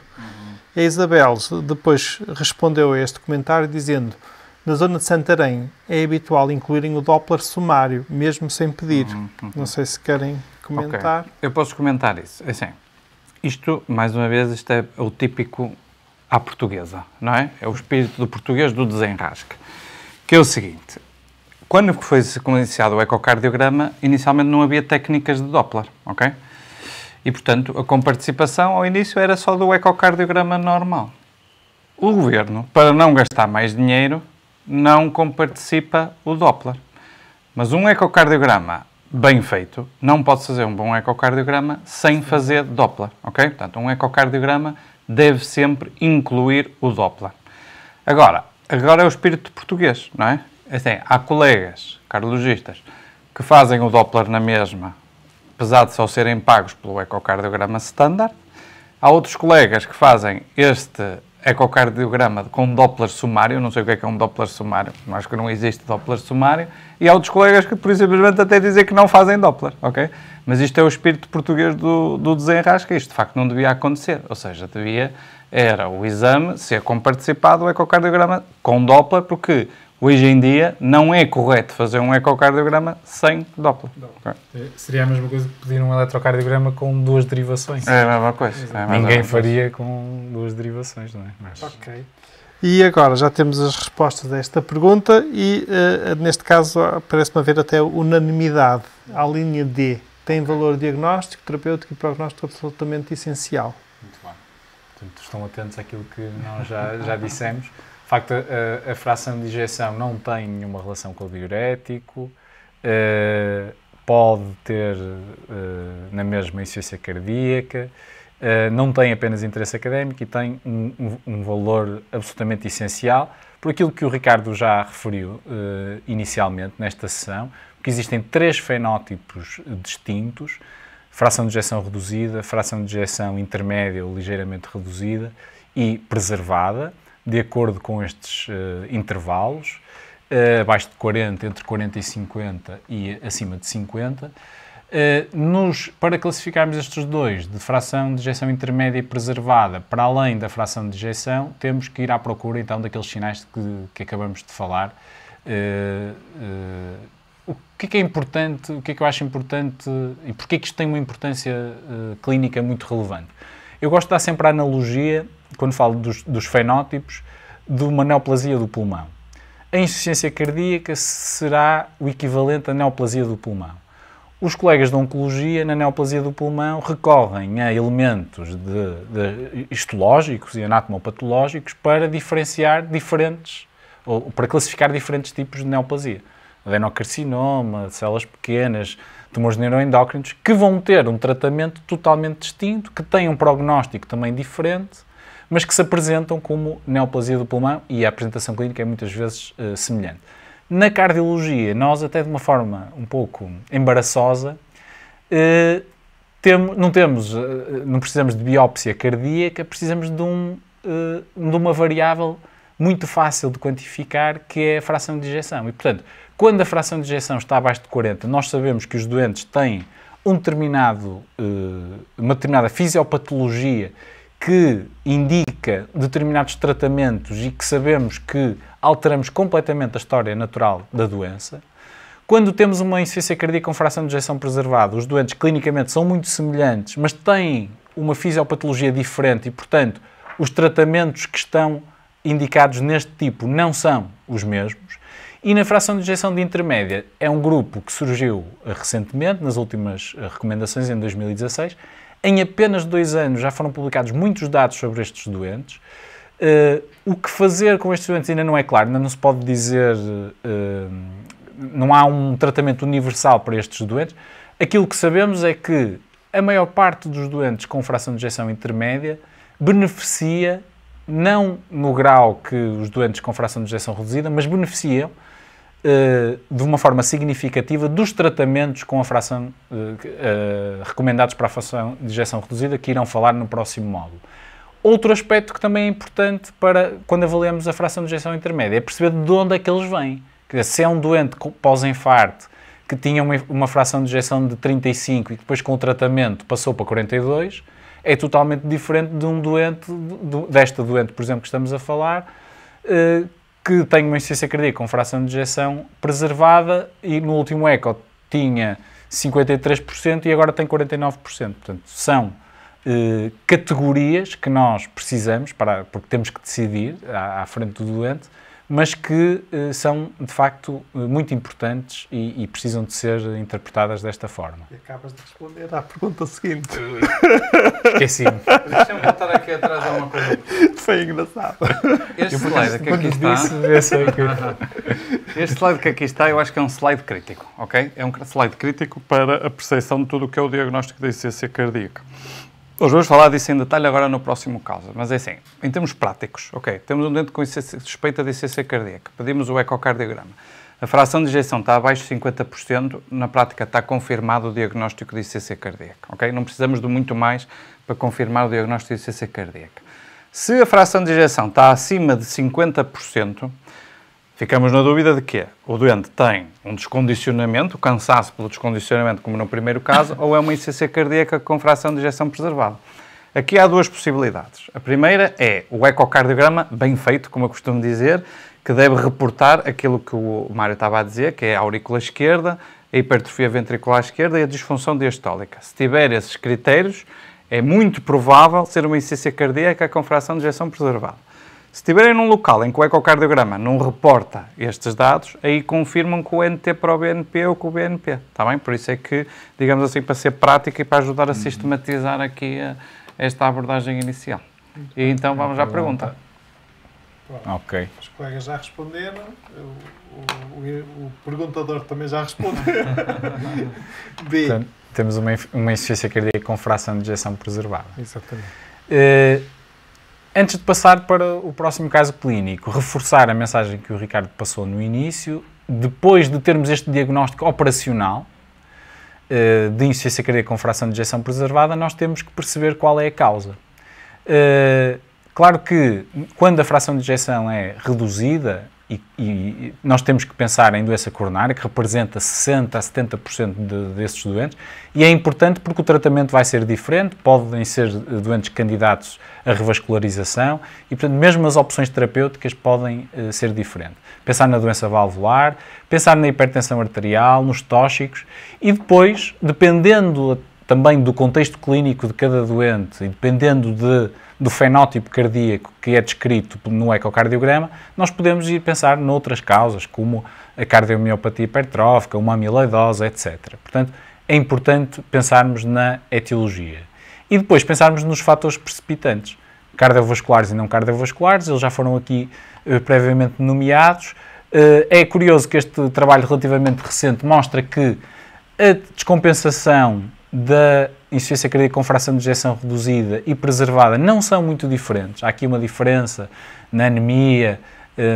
A Isabel depois respondeu a este comentário dizendo: na zona de Santarém é habitual incluírem o Doppler sumário, mesmo sem pedir. Não sei se querem comentar. Okay. Eu posso comentar isso. Assim, isto, mais uma vez, isto é o típico à portuguesa, não é? É o espírito do português do desenrasque. Que é o seguinte: quando foi iniciado o ecocardiograma, inicialmente não havia técnicas de Doppler, ok? E, portanto, a comparticipação ao início era só do ecocardiograma normal. O governo, para não gastar mais dinheiro, não comparticipa o Doppler. Mas um ecocardiograma bem feito não pode fazer um bom ecocardiograma sem fazer Doppler, ok? Portanto, um ecocardiograma deve sempre incluir o Doppler. Agora é o espírito português, não é? Assim, há colegas cardiologistas que fazem o Doppler na mesma, apesar de só serem pagos pelo ecocardiograma standard. Há outros colegas que fazem este ecocardiograma com Doppler sumário, não sei o que é um Doppler sumário, acho que não existe Doppler sumário, e há outros colegas que, por simplesmente, até dizem que não fazem Doppler, ok? Mas isto é o espírito português do desenrasque, isto de facto não devia acontecer, ou seja, era o exame ser comparticipado, o ecocardiograma com Doppler, porque hoje em dia não é correto fazer um ecocardiograma sem Doppler. Okay? Seria a mesma coisa que pedir um eletrocardiograma com duas derivações. É a mesma coisa. Ninguém faria com duas derivações, não é? Mas... Ok. E agora já temos as respostas a esta pergunta e, neste caso, parece-me haver até unanimidade. A linha D tem valor diagnóstico, terapêutico e prognóstico absolutamente essencial. Muito bem. Portanto, estão atentos àquilo que nós já dissemos. De facto, a fração de ejeção não tem nenhuma relação com o diurético, pode ter na mesma insuficiência cardíaca, não tem apenas interesse académico e tem um valor absolutamente essencial, por aquilo que o Ricardo já referiu inicialmente nesta sessão, que existem 3 fenótipos distintos: fração de ejeção reduzida, fração de ejeção intermédia ou ligeiramente reduzida e preservada, de acordo com estes intervalos, abaixo de 40, entre 40 e 50 e acima de 50. Para classificarmos estes dois, de fração de ejeção intermédia e preservada, para além da fração de ejeção, temos que ir à procura então daqueles sinais que acabamos de falar. O que é importante, o que é que eu acho importante e porquê que isto tem uma importância clínica muito relevante? Eu gosto de dar sempre a analogia, quando falo dos fenótipos, de uma neoplasia do pulmão. A insuficiência cardíaca será o equivalente à neoplasia do pulmão. Os colegas de oncologia, na neoplasia do pulmão, recorrem a elementos histológicos e anatomopatológicos para diferenciar diferentes, ou para classificar diferentes tipos de neoplasia. Adenocarcinoma, células pequenas, tumores neuroendócrinos, que vão ter um tratamento totalmente distinto, que têm um prognóstico também diferente, mas que se apresentam como neoplasia do pulmão e a apresentação clínica é muitas vezes semelhante. Na cardiologia, nós até de uma forma um pouco embaraçosa, não precisamos de biópsia cardíaca, precisamos de uma variável muito fácil de quantificar, que é a fração de ejeção. E, portanto, quando a fração de ejeção está abaixo de 40, nós sabemos que os doentes têm uma determinada fisiopatologia que indica determinados tratamentos e que sabemos que alteramos completamente a história natural da doença. Quando temos uma insuficiência cardíaca com fração de ejeção preservada, os doentes clinicamente são muito semelhantes, mas têm uma fisiopatologia diferente e, portanto, os tratamentos que estão indicados neste tipo não são os mesmos. E na fração de ejeção de intermédia é um grupo que surgiu recentemente, nas últimas recomendações, em 2016. Em apenas 2 anos já foram publicados muitos dados sobre estes doentes. O que fazer com estes doentes ainda não é claro, ainda não se pode dizer, não há um tratamento universal para estes doentes. Aquilo que sabemos é que a maior parte dos doentes com fração de ejeção intermédia beneficia, não no grau que os doentes com fração de ejeção reduzida, mas beneficiam de uma forma significativa dos tratamentos com a fração recomendados para a fração de ejeção reduzida, que irão falar no próximo módulo. Outro aspecto que também é importante para quando avaliamos a fração de ejeção intermédia é perceber de onde é que eles vêm. Quer dizer, se é um doente pós-infarto que tinha uma fração de ejeção de 35 e que depois com o tratamento passou para 42, é totalmente diferente de um doente, desta doente, por exemplo, que estamos a falar, que tem uma insuficiência cardíaca com fração de ejeção preservada e no último eco tinha 53% e agora tem 49%. Portanto, são categorias que nós precisamos, porque temos que decidir à frente do doente, mas que são, de facto, muito importantes e precisam de ser interpretadas desta forma. E acabas de responder à pergunta seguinte. Esqueci-me. Deixa-me estar aqui atrás de uma coisa. Foi engraçado. Este slide que aqui está... Este slide que aqui está, eu acho que é um slide crítico, ok? É um slide crítico para a percepção de tudo o que é o diagnóstico da insuficiência cardíaca. Hoje vamos falar disso em detalhe agora no próximo caso, mas é assim, em termos práticos, ok, temos um doente com suspeita de insuficiência cardíaca, pedimos o ecocardiograma, a fração de ejeção está abaixo de 50%, na prática está confirmado o diagnóstico de insuficiência cardíaca, ok? Não precisamos de muito mais para confirmar o diagnóstico de insuficiência cardíaca. Se a fração de ejeção está acima de 50%, ficamos na dúvida de que o doente tem um descondicionamento, cansaço pelo descondicionamento, como no primeiro caso, ou é uma insuficiência cardíaca com fração de ejeção preservada. Aqui há duas possibilidades. A primeira é o ecocardiograma bem feito, como eu costumo dizer, que deve reportar aquilo que o Mário estava a dizer, que é a aurícula esquerda, a hipertrofia ventricular esquerda e a disfunção diastólica. Se tiver esses critérios, é muito provável ser uma insuficiência cardíaca com fração de ejeção preservada. Se estiverem num local em que o ecocardiograma não reporta estes dados, aí confirmam com o NT para o BNP ou com o BNP, está bem? Por isso é que, digamos assim, para ser prática e para ajudar a sistematizar aqui esta abordagem inicial. E então vamos à pergunta. Ok. Os colegas já responderam, o perguntador também já respondeu. B. Portanto, temos uma insuficiência cardíaca com fração de ejeção preservada. Exatamente. Antes de passar para o próximo caso clínico, reforçar a mensagem que o Ricardo passou no início, depois de termos este diagnóstico operacional de insuficiência cardíaca com fração de ejeção preservada, nós temos que perceber qual é a causa. Claro que quando a fração de ejeção é reduzida, e nós temos que pensar em doença coronária, que representa 60% a 70% desses doentes, e é importante porque o tratamento vai ser diferente, podem ser doentes candidatos à revascularização, e portanto mesmo as opções terapêuticas podem ser diferentes. Pensar na doença valvular, pensar na hipertensão arterial, nos tóxicos, e depois, dependendo também do contexto clínico de cada doente, e dependendo do fenótipo cardíaco que é descrito no ecocardiograma, nós podemos ir pensar noutras causas, como a cardiomiopatia hipertrófica, uma amiloidose, etc. Portanto, é importante pensarmos na etiologia. E depois pensarmos nos fatores precipitantes, cardiovasculares e não cardiovasculares, eles já foram aqui previamente nomeados. É curioso que este trabalho relativamente recente mostra que a descompensação da insuficiência cardíaca com fração de ejeção reduzida e preservada não são muito diferentes. Há aqui uma diferença na anemia,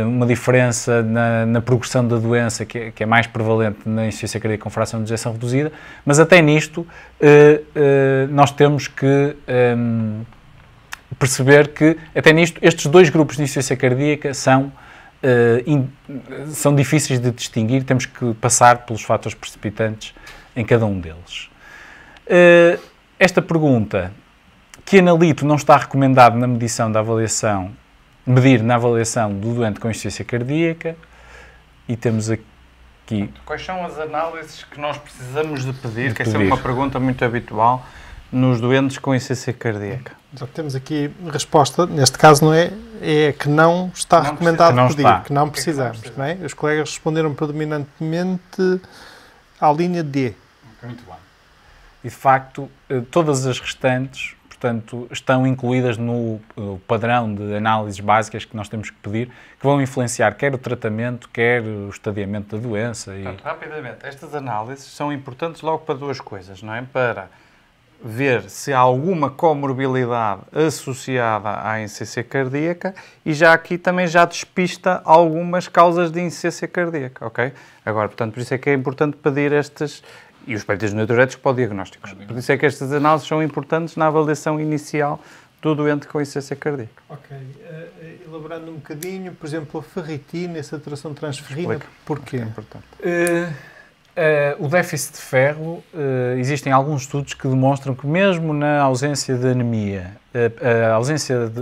uma diferença na progressão da doença que é mais prevalente na insuficiência cardíaca com fração de ejeção reduzida, mas até nisto nós temos que perceber que até nisto estes dois grupos de insuficiência cardíaca são difíceis de distinguir, temos que passar pelos fatores precipitantes em cada um deles. Esta pergunta, que analito não está recomendado na medição da avaliação, medir na avaliação do doente com insuficiência cardíaca, e temos aqui... Quais são as análises que nós precisamos de pedir? Que essa é uma pergunta muito habitual nos doentes com insuficiência cardíaca. Já temos aqui a resposta, neste caso não é que não está recomendado pedir, que não precisamos. Não é? Os colegas responderam predominantemente à linha D. Muito bem. E, de facto, todas as restantes, portanto, estão incluídas no padrão de análises básicas que nós temos que pedir, que vão influenciar quer o tratamento, quer o estadiamento da doença. Portanto, rapidamente, estas análises são importantes logo para duas coisas, não é? Para ver se há alguma comorbilidade associada à insuficiência cardíaca e já aqui também já despista algumas causas de insuficiência cardíaca, ok? Agora, portanto, por isso é que é importante pedir estas, e os péptidos natriuréticos para o diagnóstico. Por isso é que estas análises são importantes na avaliação inicial do doente com insuficiência cardíaca. Ok. Elaborando um bocadinho, por exemplo, a ferritina, essa alteração transferrina, porquê? É importante. O déficit de ferro, existem alguns estudos que demonstram que mesmo na ausência de anemia,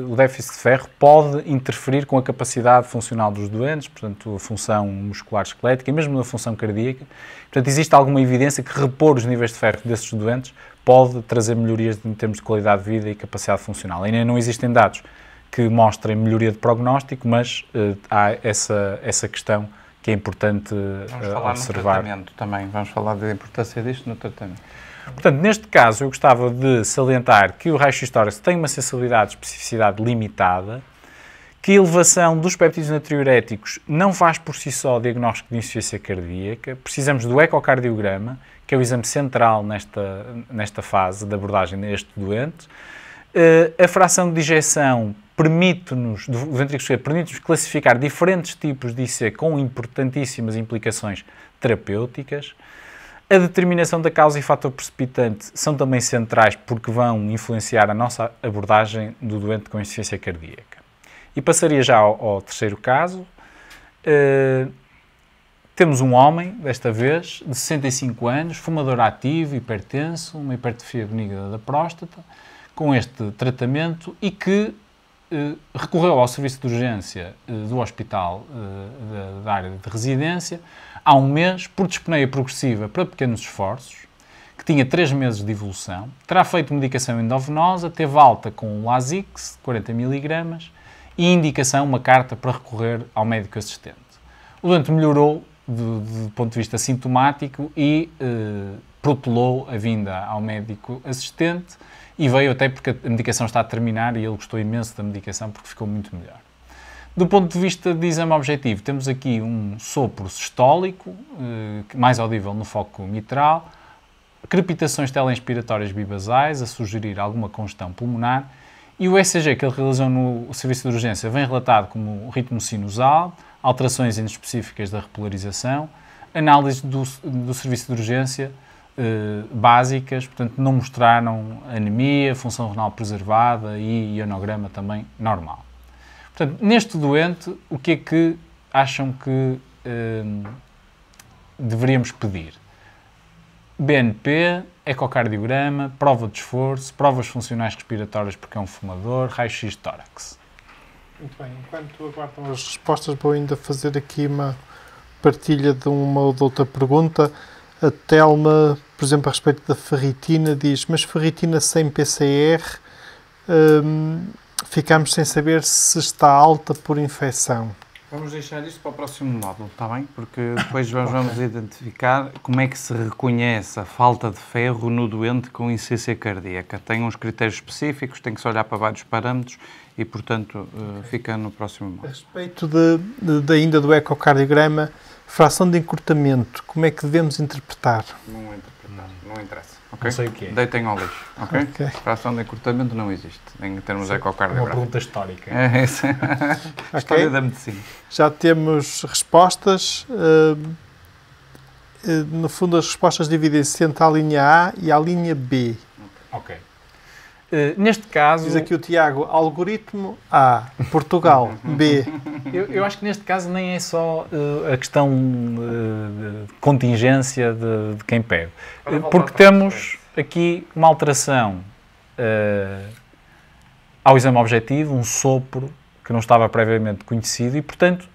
o déficit de ferro pode interferir com a capacidade funcional dos doentes, portanto, a função muscular esquelética e mesmo a função cardíaca. Portanto, existe alguma evidência que repor os níveis de ferro desses doentes pode trazer melhorias em termos de qualidade de vida e capacidade funcional. Ainda não existem dados que mostrem melhoria de prognóstico, mas há essa questão que é importante observar. No tratamento também. Vamos falar da importância disto no tratamento. Portanto, neste caso, eu gostava de salientar que o raio-x tórax tem uma sensibilidade e especificidade limitada, que a elevação dos péptidos natriuréticos não faz por si só diagnóstico de insuficiência cardíaca. Precisamos do ecocardiograma, que é o exame central nesta fase de abordagem deste doente. A fração de ejeção permite-nos classificar diferentes tipos de IC com importantíssimas implicações terapêuticas. A determinação da causa e fator precipitante são também centrais porque vão influenciar a nossa abordagem do doente com insuficiência cardíaca. E passaria já ao terceiro caso. Temos um homem, desta vez, de 65 anos, fumador ativo, hipertenso, uma hipertrofia benigna da próstata, com este tratamento e que recorreu ao serviço de urgência do hospital da área de residência há um mês por dispneia progressiva para pequenos esforços, que tinha 3 meses de evolução, terá feito medicação endovenosa, teve alta com Lasix, 40 mg, e indicação, uma carta para recorrer ao médico assistente. O doente melhorou do ponto de vista sintomático e protelou a vinda ao médico assistente e veio até porque a medicação está a terminar e ele gostou imenso da medicação porque ficou muito melhor. Do ponto de vista de exame objetivo, temos aqui um sopro sistólico, mais audível no foco mitral, crepitações teleinspiratórias bibasais, a sugerir alguma congestão pulmonar, e o ECG que ele realizou no serviço de urgência vem relatado como ritmo sinusal, alterações inespecíficas da repolarização, análise do serviço de urgência básicas, portanto não mostraram anemia, função renal preservada e ionograma também normal. Portanto, neste doente, o que é que acham que deveríamos pedir? BNP, ecocardiograma, prova de esforço, provas funcionais respiratórias porque é um fumador, raio-x tórax. Muito bem, enquanto aguardam as respostas, vou ainda fazer aqui uma partilha de uma ou de outra pergunta. A Telma, por exemplo, a respeito da ferritina, diz, mas ferritina sem PCR, ficamos sem saber se está alta por infecção. Vamos deixar isto para o próximo módulo, está bem? Porque depois vamos identificar como é que se reconhece a falta de ferro no doente com insuficiência cardíaca. Tem uns critérios específicos, tem que se olhar para vários parâmetros e, portanto, fica no próximo módulo. A respeito ainda do ecocardiograma, fração de encurtamento, como é que devemos interpretar? Não interessa. Okay? Não sei o que é. Deitem ao lixo, ok? Okay. Fração de encurtamento não existe, em termos Uma ecocardiográficos. pergunta histórica. É isso. A história da medicina. Já temos respostas. No fundo, as respostas dividem-se entre a linha A e a linha B. Ok. Neste caso... Diz aqui o Tiago, algoritmo A, Portugal, B. Eu acho que neste caso nem é só a questão de contingência de quem pede. Porque temos aqui uma alteração ao exame objetivo, um sopro que não estava previamente conhecido e, portanto,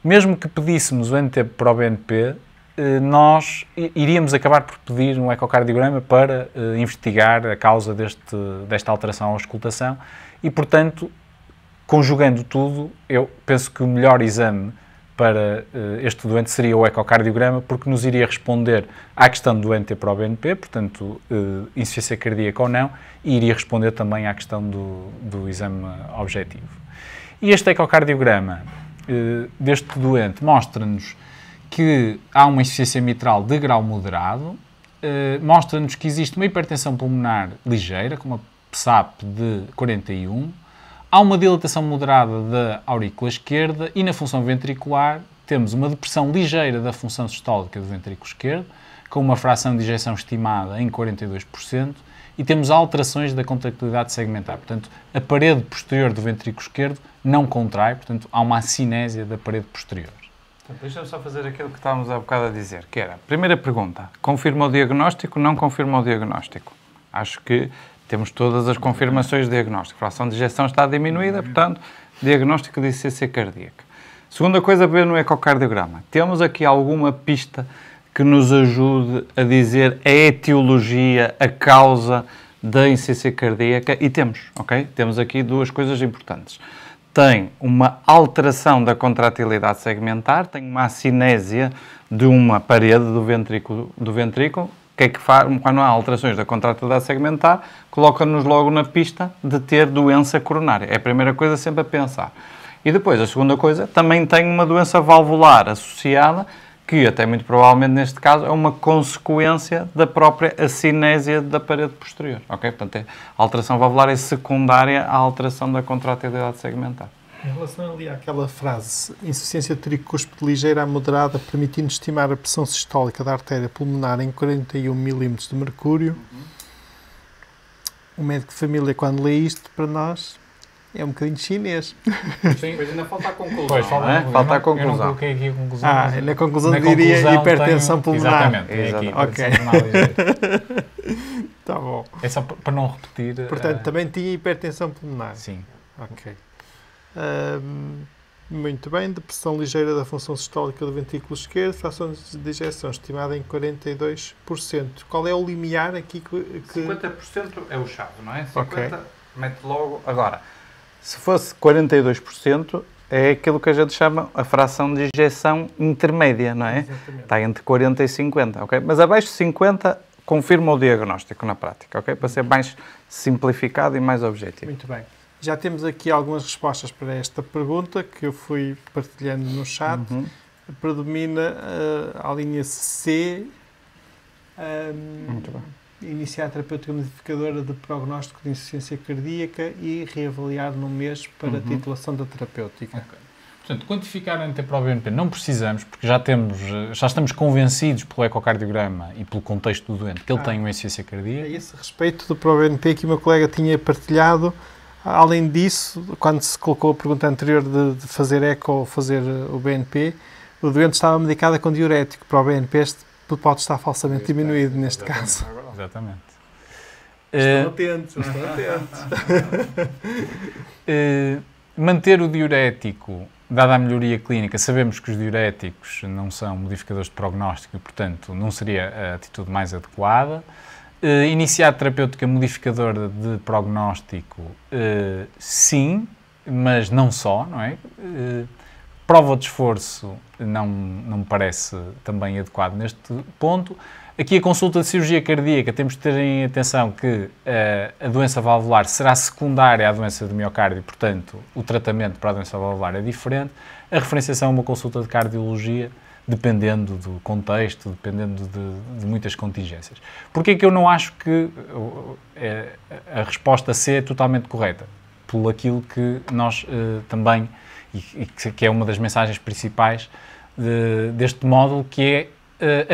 mesmo que pedíssemos o NT para o BNP, nós iríamos acabar por pedir um ecocardiograma para investigar a causa desta alteração à auscultação e, portanto, conjugando tudo, eu penso que o melhor exame para este doente seria o ecocardiograma, porque nos iria responder à questão do NT para o BNP, portanto, insuficiência cardíaca ou não, e iria responder também à questão do exame objetivo. E este ecocardiograma deste doente mostra-nos que há uma insuficiência mitral de grau moderado, mostra-nos que existe uma hipertensão pulmonar ligeira, com uma PSAP de 41, há uma dilatação moderada da aurícula esquerda e na função ventricular temos uma depressão ligeira da função sistólica do ventrículo esquerdo, com uma fração de ejeção estimada em 42%, e temos alterações da contractilidade segmentar. Portanto, a parede posterior do ventrículo esquerdo não contrai, portanto, há uma acinésia da parede posterior. Deixa-me só fazer aquilo que estávamos há bocado a dizer, que era, primeira pergunta, confirma o diagnóstico, não confirma o diagnóstico? Acho que temos todas as confirmações de diagnóstico. A fração de ejeção está diminuída, portanto, diagnóstico de insuficiência cardíaca. Segunda coisa, ver no ecocardiograma. Temos aqui alguma pista que nos ajude a dizer a etiologia, a causa da insuficiência cardíaca? E temos, ok? Temos aqui duas coisas importantes. Tem uma alteração da contratilidade segmentar, tem uma acinésia de uma parede do ventrículo. O que é que faz? Quando há alterações da contratilidade segmentar, coloca-nos logo na pista de ter doença coronária. É a primeira coisa sempre a pensar. E depois, a segunda coisa, também tem uma doença valvular associada, que até muito provavelmente neste caso é uma consequência da própria acinésia da parede posterior. Ok? Portanto, a alteração valvular é secundária à alteração da contratilidade segmentar. Em relação ali àquela frase, insuficiência tricúspide ligeira a moderada, permitindo estimar a pressão sistólica da artéria pulmonar em 41 mm de mercúrio, o médico de família, quando lê isto, para nós, é um bocadinho chinês. Sim, mas ainda falta a conclusão. Pois, falta a conclusão. Eu não coloquei aqui a conclusão. Na conclusão diria hipertensão pulmonar. Exatamente, é aqui, Ok. hipertensão pulmonar. Tá bom. É só para não repetir. Portanto, também tinha hipertensão pulmonar. Sim. Ok. Muito bem. Depressão ligeira da função sistólica do ventrículo esquerdo, fração de ejeção estimada em 42%. Qual é o limiar aqui que... 50% é o chave, não é? 50% Ok. mete logo. Agora, se fosse 42%, é aquilo que a gente chama a fração de ejeção intermédia, não é? Exatamente. Está entre 40 e 50, ok? Mas abaixo de 50 confirma o diagnóstico na prática, ok? Para ser mais simplificado e mais objetivo. Muito bem. Já temos aqui algumas respostas para esta pergunta que eu fui partilhando no chat. Predomina a linha C, Muito bem. iniciar a terapêutica modificadora de prognóstico de insuficiência cardíaca e reavaliar no mês para a titulação da terapêutica. Ok. Portanto, quantificar a NT-proBNP não precisamos, porque já estamos convencidos pelo ecocardiograma e pelo contexto do doente que ele tem uma insuficiência A cardíaca. esse respeito do ProBNP que o meu colega tinha partilhado, além disso, quando se colocou a pergunta anterior de fazer eco ou fazer o BNP, o doente estava medicado com diurético. Para o BNP este pode estar falsamente diminuído neste caso. Exatamente. Estão atentos. Manter o diurético, dada a melhoria clínica, sabemos que os diuréticos não são modificadores de prognóstico e, portanto, não seria a atitude mais adequada. Iniciar terapêutica modificadora de prognóstico, sim, mas não só, não é? Prova de esforço não me parece também adequado neste ponto. Aqui a consulta de cirurgia cardíaca, temos de ter em atenção que a doença valvular será secundária à doença de miocárdio, portanto, o tratamento para a doença valvular é diferente. A referenciação a uma consulta de cardiologia, dependendo do contexto, dependendo de muitas contingências. Porquê é que eu não acho que a resposta C é totalmente correta? Por aquilo que nós também, e que é uma das mensagens principais deste módulo, que é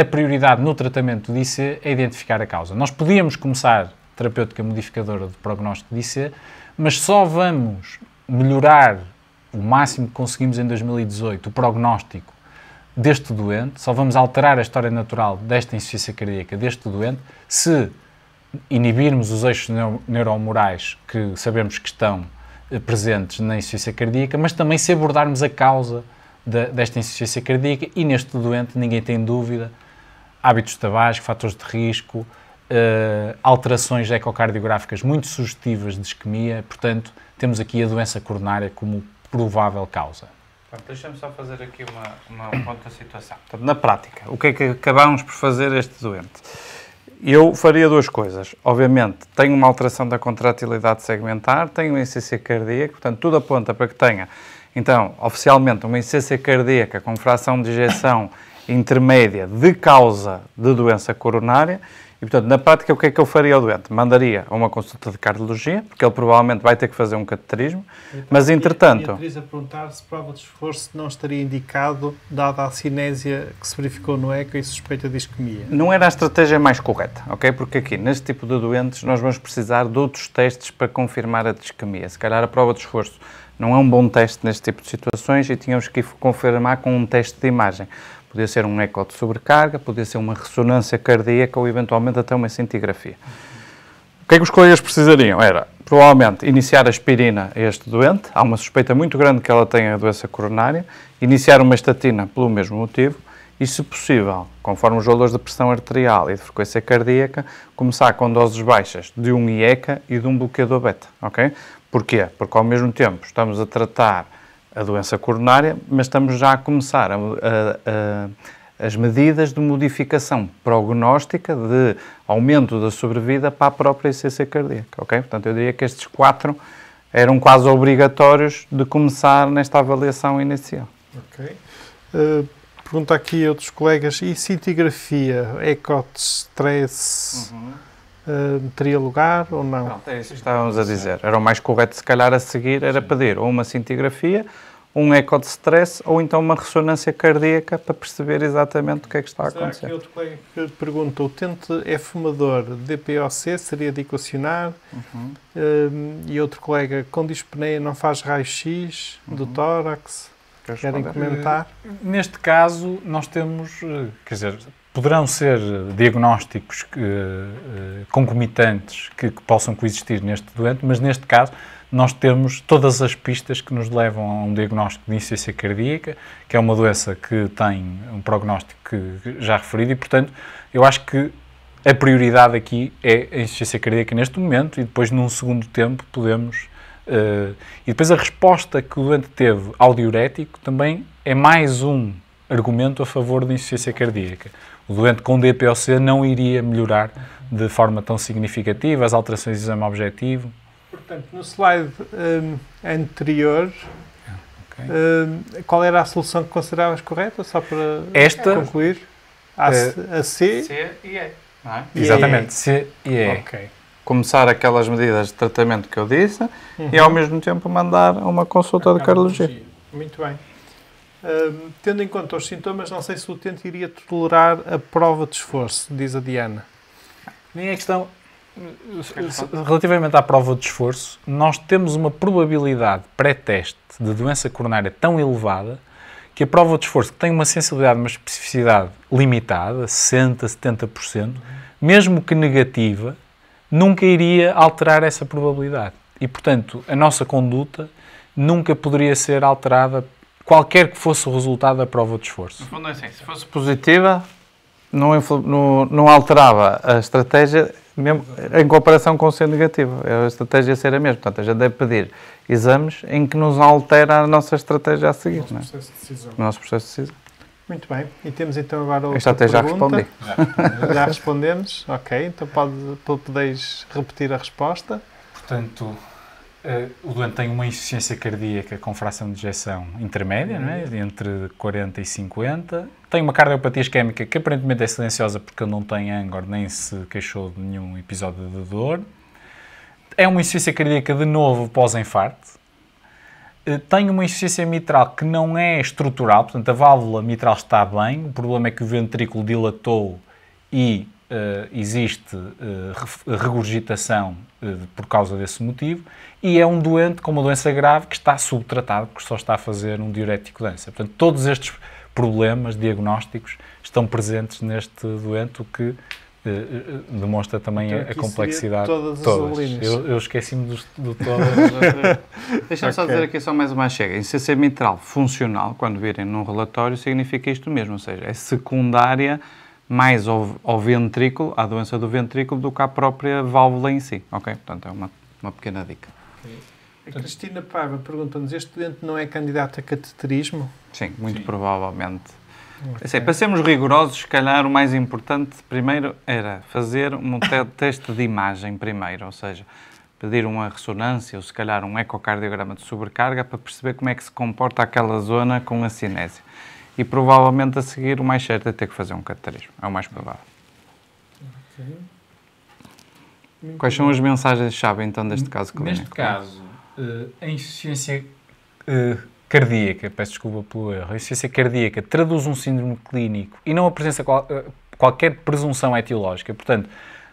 a prioridade no tratamento de IC é identificar a causa. Nós podíamos começar terapêutica modificadora de prognóstico de IC, mas só vamos melhorar o máximo que conseguimos em 2018 o prognóstico deste doente, só vamos alterar a história natural desta insuficiência cardíaca deste doente se inibirmos os eixos neurohumorais que sabemos que estão presentes na insuficiência cardíaca, mas também se abordarmos a causa desta insuficiência cardíaca e neste doente, ninguém tem dúvida, hábitos tabásicos, fatores de risco, alterações ecocardiográficas muito sugestivas de isquemia, portanto, temos aqui a doença coronária como provável causa. Deixa-me só fazer aqui uma ponto da situação. Portanto, na prática, o que é que acabamos por fazer este doente? Eu faria duas coisas. Obviamente, tenho uma alteração da contratilidade segmentar, tenho uma insuficiência cardíaca, portanto, tudo aponta para que tenha, então, oficialmente, uma insuficiência cardíaca com fração de ejeção intermédia de causa de doença coronária. E, portanto, na prática, o que é que eu faria ao doente? Mandaria a uma consulta de cardiologia, porque ele provavelmente vai ter que fazer um cateterismo, mas, entretanto... E a perguntar se prova de esforço não estaria indicado, dada a cinésia que se verificou no ECO e suspeita de isquemia. Não era a estratégia mais correta, ok? Porque aqui, neste tipo de doentes, nós vamos precisar de outros testes para confirmar a disquemia. Se calhar a prova de esforço não é um bom teste neste tipo de situações e tínhamos que confirmar com um teste de imagem. Podia ser um eco de sobrecarga, podia ser uma ressonância cardíaca ou eventualmente até uma cintigrafia. O que é que os colegas precisariam? Era, provavelmente, iniciar a aspirina a este doente. Há uma suspeita muito grande que ela tenha a doença coronária. Iniciar uma estatina pelo mesmo motivo. E, se possível, conforme os valores de pressão arterial e de frequência cardíaca, começar com doses baixas de um IECA e de um bloqueador beta. Ok? Porquê? Porque, ao mesmo tempo, estamos a tratar a doença coronária, mas estamos já a começar as medidas de modificação prognóstica de aumento da sobrevida para a própria insuficiência cardíaca, ok? Portanto, eu diria que estes 4 eram quase obrigatórios de começar nesta avaliação inicial. Ok. Pergunta aqui a outros colegas, e cintigrafia, eco de stress, teria lugar ou não? Pronto, é isso que estávamos a dizer. Era o mais correto, se calhar, a seguir, era pedir ou uma cintigrafia, um eco de stress ou então uma ressonância cardíaca para perceber exatamente o que é que está a acontecer. Há aqui outro colega que pergunta, o utente é fumador, DPOC seria de equacionar? E outro colega, com dispneia não faz raio-x do tórax? Querem comentar? Neste caso, nós temos, quer dizer, poderão ser diagnósticos concomitantes que possam coexistir neste doente, mas neste caso nós temos todas as pistas que nos levam a um diagnóstico de insuficiência cardíaca, que é uma doença que tem um prognóstico já referido e, portanto, eu acho que a prioridade aqui é a insuficiência cardíaca neste momento e depois, num segundo tempo, podemos... e depois a resposta que o doente teve ao diurético também é mais um argumento a favor da insuficiência cardíaca. O doente com DPOC não iria melhorar de forma tão significativa, as alterações do exame objetivo. Portanto, no slide anterior, qual era a solução que consideravas correta, só para concluir? A C? C e E. Não é? Exatamente, C e E. Ok. Começar aquelas medidas de tratamento que eu disse e, ao mesmo tempo, mandar uma consulta de cardiologia. Muito bem. Tendo em conta os sintomas, não sei se o utente iria tolerar a prova de esforço, diz a Diana. Minha questão, relativamente à prova de esforço, nós temos uma probabilidade pré-teste de doença coronária tão elevada que a prova de esforço, que tem uma sensibilidade, uma especificidade limitada, 60%, 70%, mesmo que negativa, nunca iria alterar essa probabilidade. E, portanto, a nossa conduta nunca poderia ser alterada, qualquer que fosse o resultado da prova de esforço. No fundo é assim, se fosse positiva, não alterava a estratégia mesmo em comparação com ser negativa. A estratégia ia ser a mesma. Portanto, a gente deve pedir exames em que nos altera a nossa estratégia a seguir. O nosso processo de decisão. O nosso processo de decisão. Muito bem. E temos então agora outra Esta até já respondi. Já respondemos? Ok. Então podeis repetir a resposta. Portanto, o doente tem uma insuficiência cardíaca com fração de ejeção intermédia, não é? Entre 40 e 50. Tem uma cardiopatia isquémica que aparentemente é silenciosa porque ele não tem ângulo nem se queixou de nenhum episódio de dor. É uma insuficiência cardíaca de novo pós-infarto. Tem uma insuficiência mitral que não é estrutural, portanto a válvula mitral está bem, o problema é que o ventrículo dilatou e existe regurgitação por causa desse motivo, e é um doente com uma doença grave que está subtratado porque só está a fazer um diurético denso. Portanto, todos estes problemas diagnósticos estão presentes neste doente, o que demonstra também a complexidade. Todas. Eu esqueci-me do todas. Deixa-me só dizer aqui só mais uma chega. Insuficiência mitral funcional, quando virem num relatório, significa isto mesmo, ou seja, é secundária mais ao ventrículo, à doença do ventrículo, do que à própria válvula em si. Ok? Portanto, é uma pequena dica. A Cristina Paiva pergunta-nos, este doente não é candidato a cateterismo? Sim, muito provavelmente. Assim, para sermos rigorosos, se calhar o mais importante primeiro era fazer um teste de imagem primeiro, ou seja, pedir uma ressonância ou se calhar um ecocardiograma de sobrecarga para perceber como é que se comporta aquela zona com a cinésia. e provavelmente a seguir o mais certo é ter que fazer um cateterismo. É o mais provável. Okay. Quais são as mensagens-chave, então, deste caso clínico? Neste caso, a insuficiência cardíaca, peço desculpa pelo erro, a insuficiência cardíaca traduz um síndrome clínico e não apresenta qualquer presunção etiológica. Portanto,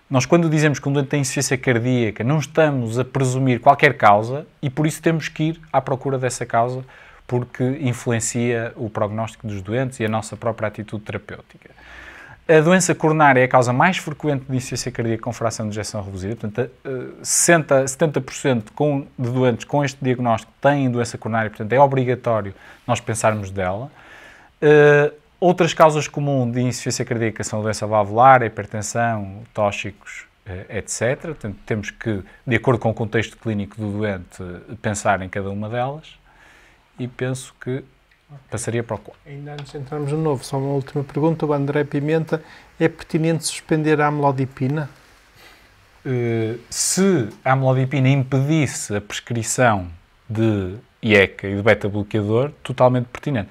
nós quando dizemos que um doente tem insuficiência cardíaca, não estamos a presumir qualquer causa e por isso temos que ir à procura dessa causa porque influencia o prognóstico dos doentes e a nossa própria atitude terapêutica. A doença coronária é a causa mais frequente de insuficiência cardíaca com fração de ejeção reduzida. Portanto, 70% de doentes com este diagnóstico têm doença coronária, portanto, é obrigatório nós pensarmos dela. Outras causas comuns de insuficiência cardíaca são a doença valvular, a hipertensão, tóxicos, etc. Portanto, temos que, de acordo com o contexto clínico do doente, pensar em cada uma delas. E penso que passaria para o qual. Ainda antes de entrarmos no novo, só uma última pergunta. O André Pimenta, é pertinente suspender a amlodipina? Se a amlodipina impedisse a prescrição de IECA e de beta-bloqueador, totalmente pertinente.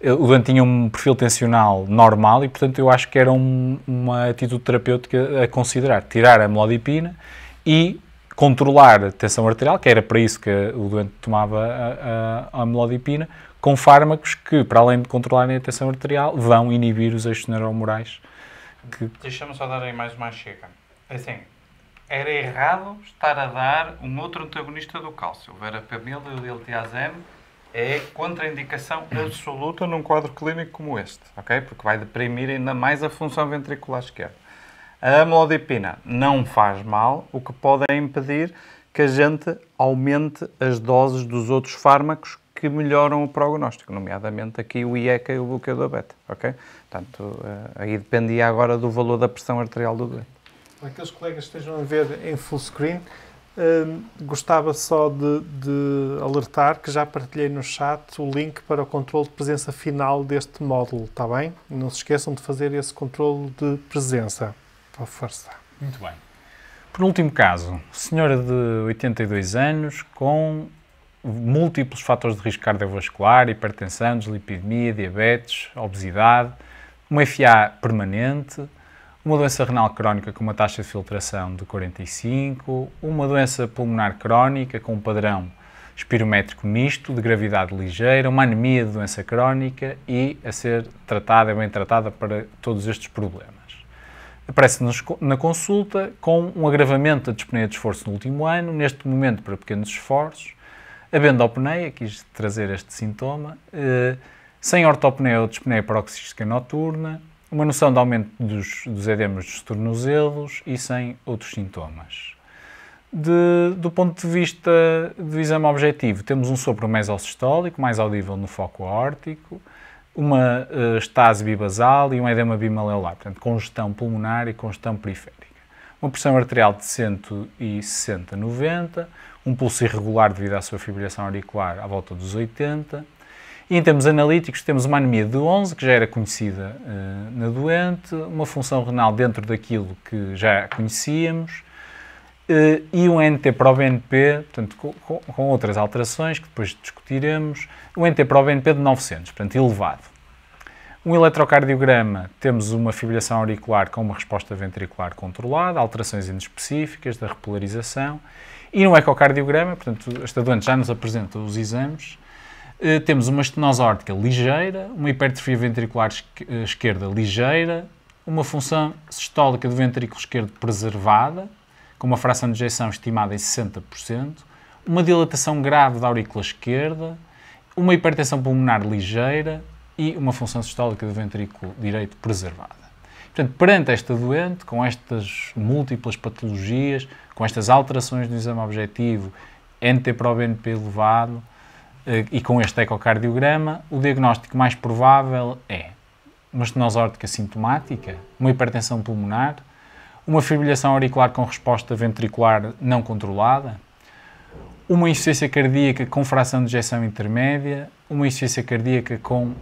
O doente tinha um perfil tensional normal e, portanto, eu acho que era uma atitude terapêutica a considerar. Tirar a amlodipina e controlar a tensão arterial, que era para isso que o doente tomava a amlodipina, com fármacos que, para além de controlarem a tensão arterial, vão inibir os eixos neuromorais. Deixa-me só dar aí mais uma chega. Assim, era errado estar a dar um outro antagonista do cálcio. O verapamil e o diltiazem é contraindicação absoluta num quadro clínico como este, ok? Porque vai deprimir ainda mais a função ventricular esquerda. A amlodipina não faz mal, o que pode é impedir que a gente aumente as doses dos outros fármacos que melhoram o prognóstico, nomeadamente aqui o IECA e o bloqueador beta, ok? Portanto, aí dependia agora do valor da pressão arterial do doente. Para aqueles colegas que estejam a ver em full screen, gostava só de alertar que já partilhei no chat o link para o controle de presença final deste módulo, está bem? Não se esqueçam de fazer esse controle de presença. Por força. Muito bem. Por último caso, senhora de 82 anos com múltiplos fatores de risco cardiovascular, hipertensão, dislipidemia, diabetes, obesidade, uma FA permanente, uma doença renal crónica com uma taxa de filtração de 45, uma doença pulmonar crónica com um padrão espirométrico misto, de gravidade ligeira, uma anemia de doença crónica e a ser tratada, bem tratada para todos estes problemas. Aparece-nos na consulta com um agravamento da dispneia de esforço no último ano, neste momento para pequenos esforços, havendo apneia, quis trazer este sintoma, sem ortopneia ou dispneia paroxística noturna, uma noção de aumento dos edemas dos tornozelos e sem outros sintomas. Do ponto de vista do exame objetivo, temos um sopro mesosistólico, mais audível no foco aórtico, uma estase bibasal e um edema bimaleolar, portanto, congestão pulmonar e congestão periférica. Uma pressão arterial de 160/90, um pulso irregular devido à sua fibrilação auricular à volta dos 80. E em termos analíticos, temos uma anemia de 11, que já era conhecida na doente, uma função renal dentro daquilo que já conhecíamos, e um NT-proBNP, portanto, com outras alterações que depois discutiremos, um NT-proBNP de 900, portanto, elevado. Um eletrocardiograma, temos uma fibrilação auricular com uma resposta ventricular controlada, alterações inespecíficas da repolarização, e no ecocardiograma, portanto, esta doente já nos apresenta os exames, temos uma estenose aórtica ligeira, uma hipertrofia ventricular esquerda ligeira, uma função sistólica do ventrículo esquerdo preservada, com uma fração de ejeção estimada em 60%, uma dilatação grave da aurícula esquerda, uma hipertensão pulmonar ligeira e uma função sistólica do ventrículo direito preservada. Portanto, perante esta doente, com estas múltiplas patologias, com estas alterações do exame objetivo, NT-proBNP elevado e com este ecocardiograma, o diagnóstico mais provável é uma estenose aórtica sintomática, uma hipertensão pulmonar, uma fibrilação auricular com resposta ventricular não controlada, uma insuficiência cardíaca com fração de ejeção intermédia, uma insuficiência cardíaca com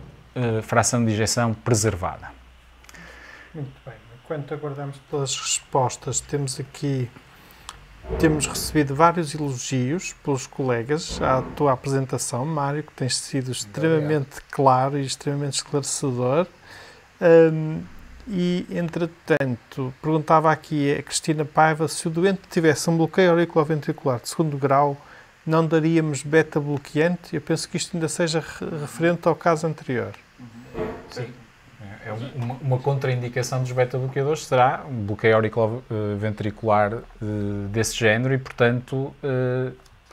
fração de ejeção preservada. Muito bem. Enquanto aguardamos pelas respostas, temos aqui temos recebido vários elogios pelos colegas à tua apresentação, Mário, que tens sido extremamente claro e extremamente esclarecedor. E, entretanto, perguntava aqui a Cristina Paiva se o doente tivesse um bloqueio auriculoventricular de segundo grau, não daríamos beta-bloqueante? Eu penso que isto ainda seja referente ao caso anterior. Sim. É uma contraindicação dos beta-bloqueadores será um bloqueio auriculoventricular desse género e, portanto,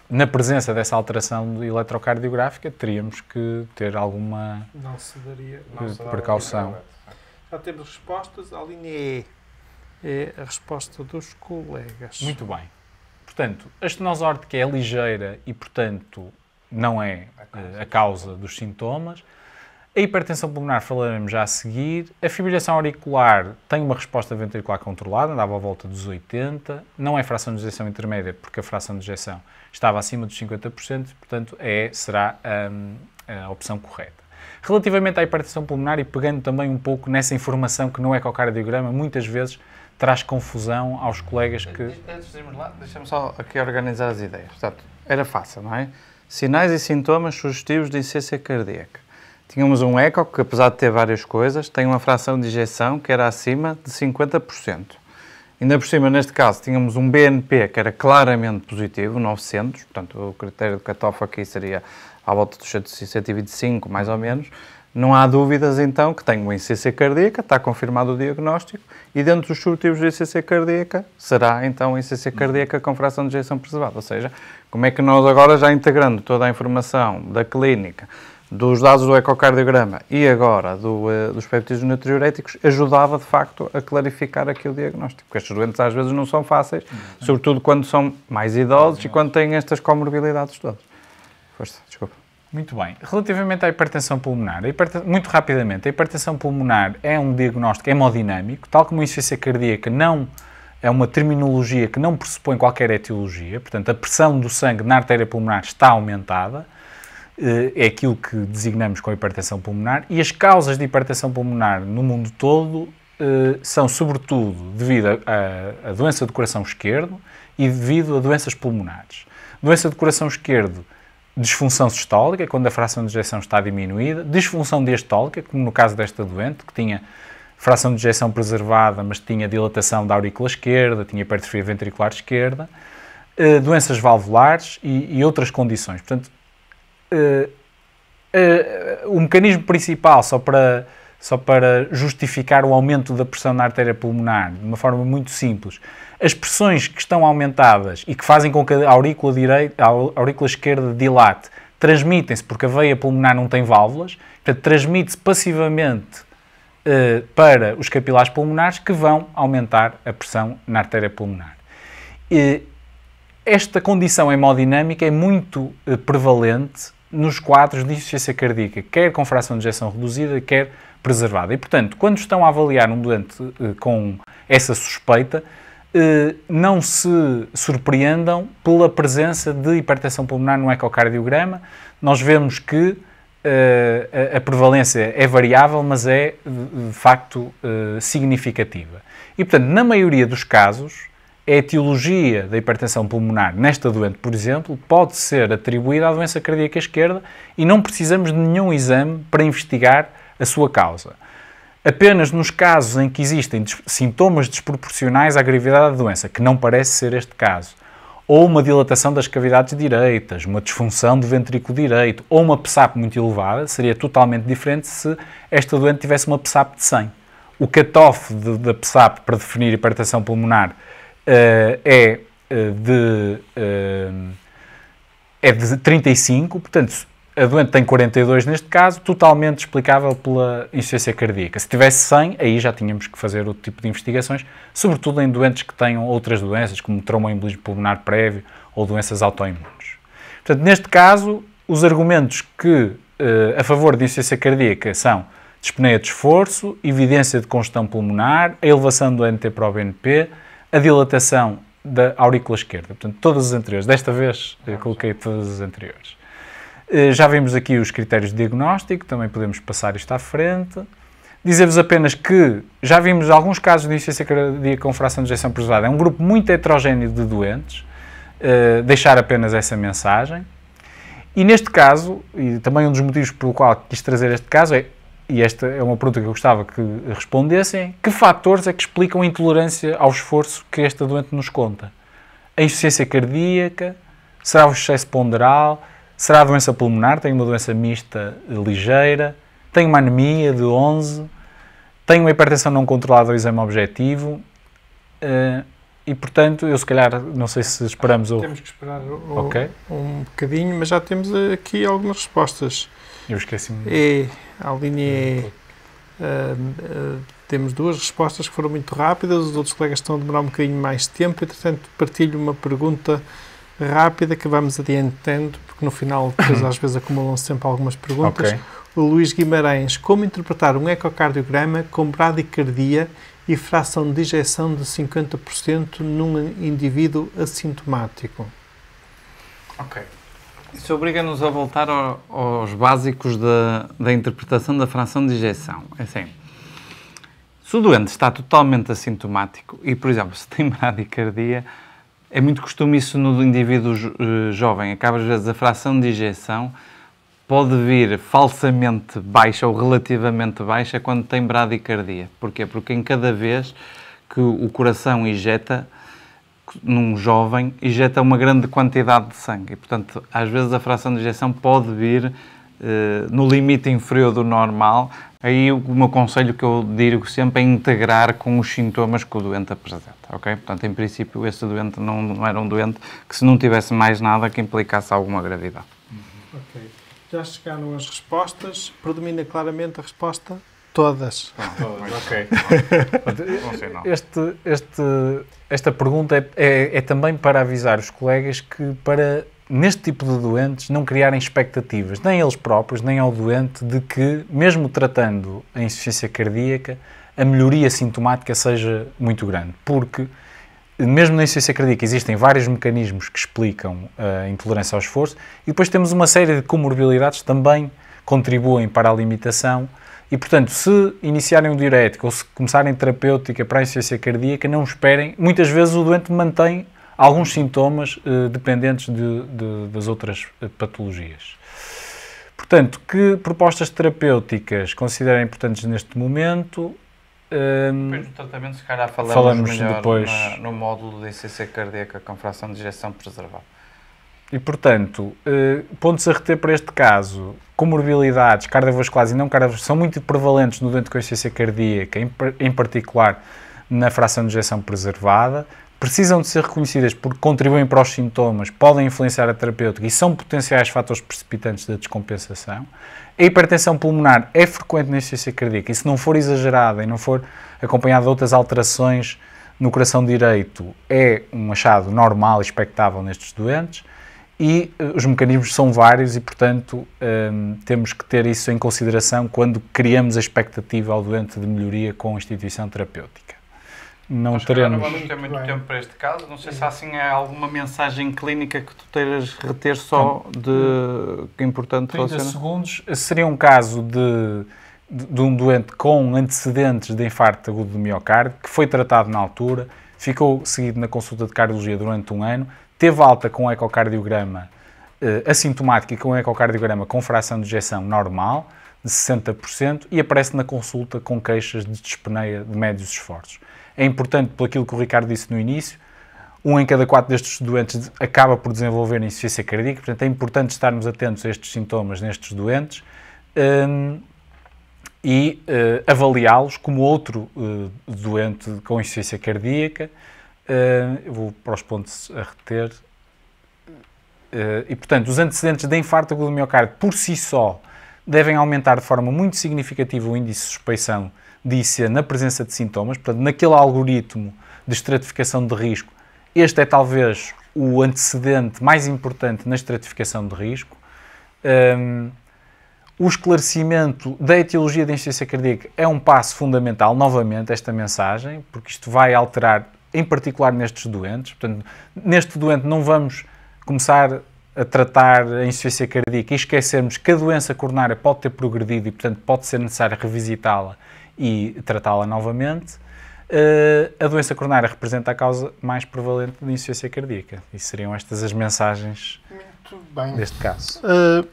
na presença dessa alteração eletrocardiográfica, teríamos que ter alguma precaução. Já temos respostas. A linha E é a resposta dos colegas. Muito bem. Portanto, a estenose aórtica é ligeira e, portanto, não é a causa dos sintomas. A hipertensão pulmonar falaremos já a seguir. A fibrilação auricular tem uma resposta ventricular controlada, andava à volta dos 80%. Não é fração de ejeção intermédia, porque a fração de ejeção estava acima dos 50%, portanto, será a opção correta. Relativamente à hipertensão pulmonar, e pegando também um pouco nessa informação que no ecocardiograma muitas vezes traz confusão aos colegas que... Antes de irmos lá, deixa-me só aqui organizar as ideias. Portanto, era fácil, não é? Sinais e sintomas sugestivos de insuficiência cardíaca. Tínhamos um eco que, apesar de ter várias coisas, tem uma fração de ejeção que era acima de 50%. Ainda por cima, neste caso, tínhamos um BNP que era claramente positivo, 900, portanto, o critério de cutoff aqui seria à volta dos 125, mais ou menos. Não há dúvidas, então, que tem uma insuficiência cardíaca, está confirmado o diagnóstico, e dentro dos subtipos de insuficiência cardíaca, será, então, a insuficiência cardíaca com fração de ejeção preservada. Ou seja, como é que nós agora, já integrando toda a informação da clínica, dos dados do ecocardiograma e agora dos peptídeos natriuréticos, ajudava, de facto, a clarificar aqui o diagnóstico. Porque estes doentes, às vezes, não são fáceis, sobretudo quando são mais idosos e quando têm estas comorbilidades todas. Força, desculpa. Muito bem. Relativamente à hipertensão pulmonar, muito rapidamente, a hipertensão pulmonar é um diagnóstico hemodinâmico, tal como a insuficiência cardíaca não é uma terminologia que não pressupõe qualquer etiologia, portanto, a pressão do sangue na artéria pulmonar está aumentada, é aquilo que designamos com hipertensão pulmonar, e as causas de hipertensão pulmonar no mundo todo são, sobretudo, devido a doença do coração esquerdo e devido a doenças pulmonares. Doença do coração esquerdo, disfunção sistólica, quando a fração de ejeção está diminuída, disfunção diastólica, como no caso desta doente, que tinha fração de ejeção preservada, mas tinha dilatação da aurícula esquerda, tinha hipertrofia ventricular esquerda, doenças valvulares e outras condições. Portanto, o mecanismo principal, só para justificar o aumento da pressão na artéria pulmonar, de uma forma muito simples, as pressões que estão aumentadas e que fazem com que a aurícula esquerda dilate, transmitem-se porque a veia pulmonar não tem válvulas, portanto, transmite-se passivamente para os capilares pulmonares que vão aumentar a pressão na artéria pulmonar. Esta condição hemodinâmica é muito prevalente nos quadros de insuficiência cardíaca, quer com fração de ejeção reduzida, quer preservada. E, portanto, quando estão a avaliar um doente com essa suspeita, não se surpreendam pela presença de hipertensão pulmonar no ecocardiograma. Nós vemos que a prevalência é variável, mas é, de facto, significativa. E, portanto, na maioria dos casos, a etiologia da hipertensão pulmonar nesta doente, por exemplo, pode ser atribuída à doença cardíaca esquerda e não precisamos de nenhum exame para investigar a sua causa. Apenas nos casos em que existem sintomas desproporcionais à gravidade da doença, que não parece ser este caso, ou uma dilatação das cavidades direitas, uma disfunção do ventrículo direito, ou uma PSAP muito elevada, seria totalmente diferente se esta doente tivesse uma PSAP de 100. O cutoff da PSAP para definir hipertensão pulmonar é de 35, portanto, a doente tem 42 neste caso, totalmente explicável pela insuficiência cardíaca. Se tivesse 100, aí já tínhamos que fazer outro tipo de investigações, sobretudo em doentes que tenham outras doenças, como tromboembolismo pulmonar prévio ou doenças autoimunes. Portanto, neste caso, os argumentos que a favor de insuficiência cardíaca são dispneia de esforço, evidência de congestão pulmonar, a elevação do NT-proBNP, a dilatação da aurícula esquerda. Portanto, todas as anteriores. Desta vez, coloquei todas as anteriores. Já vimos aqui os critérios de diagnóstico, também podemos passar isto à frente. Dizer-vos apenas que já vimos alguns casos de insuficiência cardíaca com fração de ejeção preservada. É um grupo muito heterogéneo de doentes. Deixar apenas essa mensagem. E neste caso, e também um dos motivos pelo qual quis trazer este caso, e esta é uma pergunta que eu gostava que respondessem, que fatores é que explicam a intolerância ao esforço que esta doente nos conta? A insuficiência cardíaca? Será o excesso ponderal? Será a doença pulmonar? Tem uma doença mista ligeira? Tem uma anemia de 11? Tem uma hipertensão não controlada ao exame objetivo? E, portanto, eu se calhar, não sei se esperamos... Temos que esperar um bocadinho, mas já temos aqui algumas respostas. Eu esqueci-me. A linha temos duas respostas que foram muito rápidas, os outros colegas estão a demorar um bocadinho mais de tempo, e, portanto, partilho uma pergunta rápida que vamos adiantando, porque no final, depois, às vezes, acumulam-se sempre algumas perguntas. Okay. O Luís Guimarães, como interpretar um ecocardiograma com bradicardia e fração de ejeção de 50% num indivíduo assintomático? Ok. Isso obriga-nos a voltar aos básicos da interpretação da fração de ejeção. É assim, se o doente está totalmente assintomático e, por exemplo, se tem bradicardia, é muito costume isso no indivíduo jovem. Acaba, às vezes, a fração de ejeção pode vir falsamente baixa ou relativamente baixa quando tem bradicardia. Porquê? Porque em cada vez que o coração injeta, num jovem, injeta uma grande quantidade de sangue. E, portanto, às vezes a fração de ejeção pode vir no limite inferior do normal. Aí o meu conselho que eu digo sempre é integrar com os sintomas que o doente apresenta. Ok? Portanto, em princípio, esse doente não era um doente que, se não tivesse mais nada, que implicasse alguma gravidade. Ok. Já chegaram as respostas. Predomina claramente a resposta todas. Ok. Esta pergunta é também para avisar os colegas que, para neste tipo de doentes, não criarem expectativas, nem eles próprios, nem ao doente, de que, mesmo tratando a insuficiência cardíaca, a melhoria sintomática seja muito grande. Porque, mesmo na insuficiência cardíaca, existem vários mecanismos que explicam a intolerância ao esforço, e depois temos uma série de comorbilidades que também contribuem para a limitação. E, portanto, se iniciarem um diurético ou se começarem terapêutica para a insuficiência cardíaca, não esperem. Muitas vezes o doente mantém alguns sintomas dependentes das outras patologias. Portanto, que propostas terapêuticas considerem importantes neste momento? Depois do tratamento, se calhar falamos melhor depois no módulo de insuficiência cardíaca com fração de ejeção preservada. E, portanto, pontos a reter para este caso: comorbilidades cardiovasculares e não cardiovasculares são muito prevalentes no doente com insuficiência cardíaca, em particular na fração de ejeção preservada. Precisam de ser reconhecidas porque contribuem para os sintomas, podem influenciar a terapêutica e são potenciais fatores precipitantes da descompensação. A hipertensão pulmonar é frequente na insuficiência cardíaca e, se não for exagerada e não for acompanhada de outras alterações no coração direito, é um achado normal e expectável nestes doentes. E os mecanismos são vários e, portanto, temos que ter isso em consideração quando criamos a expectativa ao doente de melhoria com a instituição terapêutica. Não vamos ter muito tempo para este caso. Não sei se assim há alguma mensagem clínica que tu teiras reter só que é importante 30 segundos. Seria um caso de um doente com antecedentes de infarto agudo do miocárdio, que foi tratado na altura, ficou seguido na consulta de cardiologia durante 1 ano, teve alta com ecocardiograma assintomático e com ecocardiograma com fração de ejeção normal, de 60%, e aparece na consulta com queixas de dispneia de médios esforços. É importante, por aquilo que o Ricardo disse no início, 1 em cada 4 destes doentes acaba por desenvolver insuficiência cardíaca, portanto é importante estarmos atentos a estes sintomas nestes doentes e avaliá-los como outro doente com insuficiência cardíaca. Eu vou para os pontos a reter. E, portanto, os antecedentes de infarto agudo do miocárdio, por si só, devem aumentar de forma muito significativa o índice de suspeição de IC na presença de sintomas. Portanto, naquele algoritmo de estratificação de risco, este é talvez o antecedente mais importante na estratificação de risco. O esclarecimento da etiologia da insuficiência cardíaca é um passo fundamental, novamente, esta mensagem, porque isto vai alterar, em particular nestes doentes. Portanto, neste doente não vamos começar a tratar a insuficiência cardíaca e esquecermos que a doença coronária pode ter progredido e, portanto, pode ser necessário revisitá-la e tratá-la novamente. A doença coronária representa a causa mais prevalente de insuficiência cardíaca. E seriam estas as mensagens deste caso.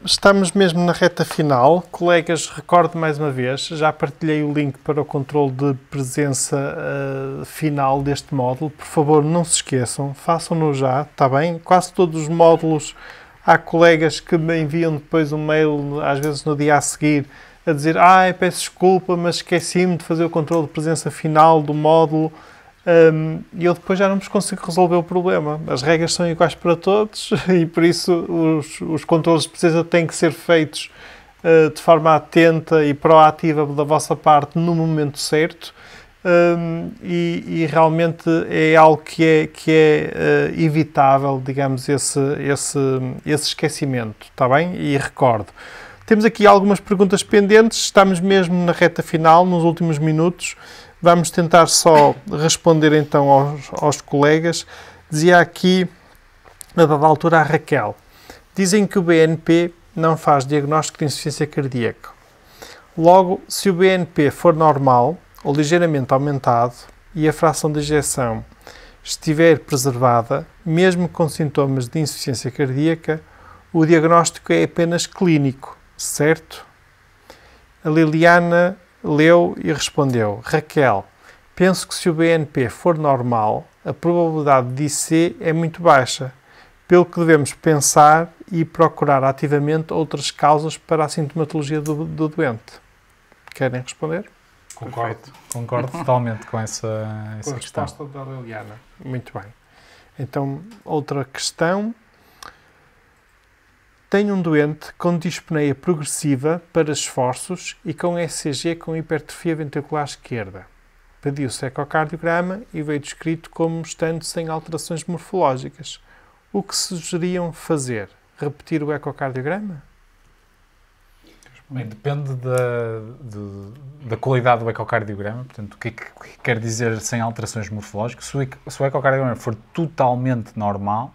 Estamos mesmo na reta final. Colegas, recordo mais uma vez, já partilhei o link para o controle de presença final deste módulo. Por favor, não se esqueçam, façam-no já, está bem? Quase todos os módulos, há colegas que me enviam depois um mail, às vezes no dia a seguir, a dizer, peço desculpa, mas esqueci-me de fazer o controle de presença final do módulo, e eu depois já não vos consigo resolver o problema. As regras são iguais para todos e por isso os controles de presença têm que ser feitos de forma atenta e proativa da vossa parte no momento certo, e realmente é algo que é evitável, digamos, esse esquecimento, está bem? E recordo. Temos aqui algumas perguntas pendentes, estamos mesmo na reta final, nos últimos minutos. Vamos tentar só responder então aos colegas. Dizia aqui, a dada altura, a Raquel. Dizem que o BNP não faz diagnóstico de insuficiência cardíaca. Logo, se o BNP for normal ou ligeiramente aumentado e a fração de ejeção estiver preservada, mesmo com sintomas de insuficiência cardíaca, o diagnóstico é apenas clínico. Certo? A Liliana leu e respondeu. Raquel, penso que se o BNP for normal, a probabilidade de IC é muito baixa, pelo que devemos pensar e procurar ativamente outras causas para a sintomatologia do doente. Querem responder? Concordo totalmente com essa questão. A resposta da Liliana. Muito bem. Então, outra questão. Tenho um doente com dispneia progressiva para esforços e com ECG com hipertrofia ventricular esquerda. Pediu-se ecocardiograma e veio descrito como estando sem alterações morfológicas. O que sugeriam fazer? Repetir o ecocardiograma? Bem, depende da qualidade do ecocardiograma. Portanto, o que quer dizer sem alterações morfológicas? Se o ecocardiograma for totalmente normal,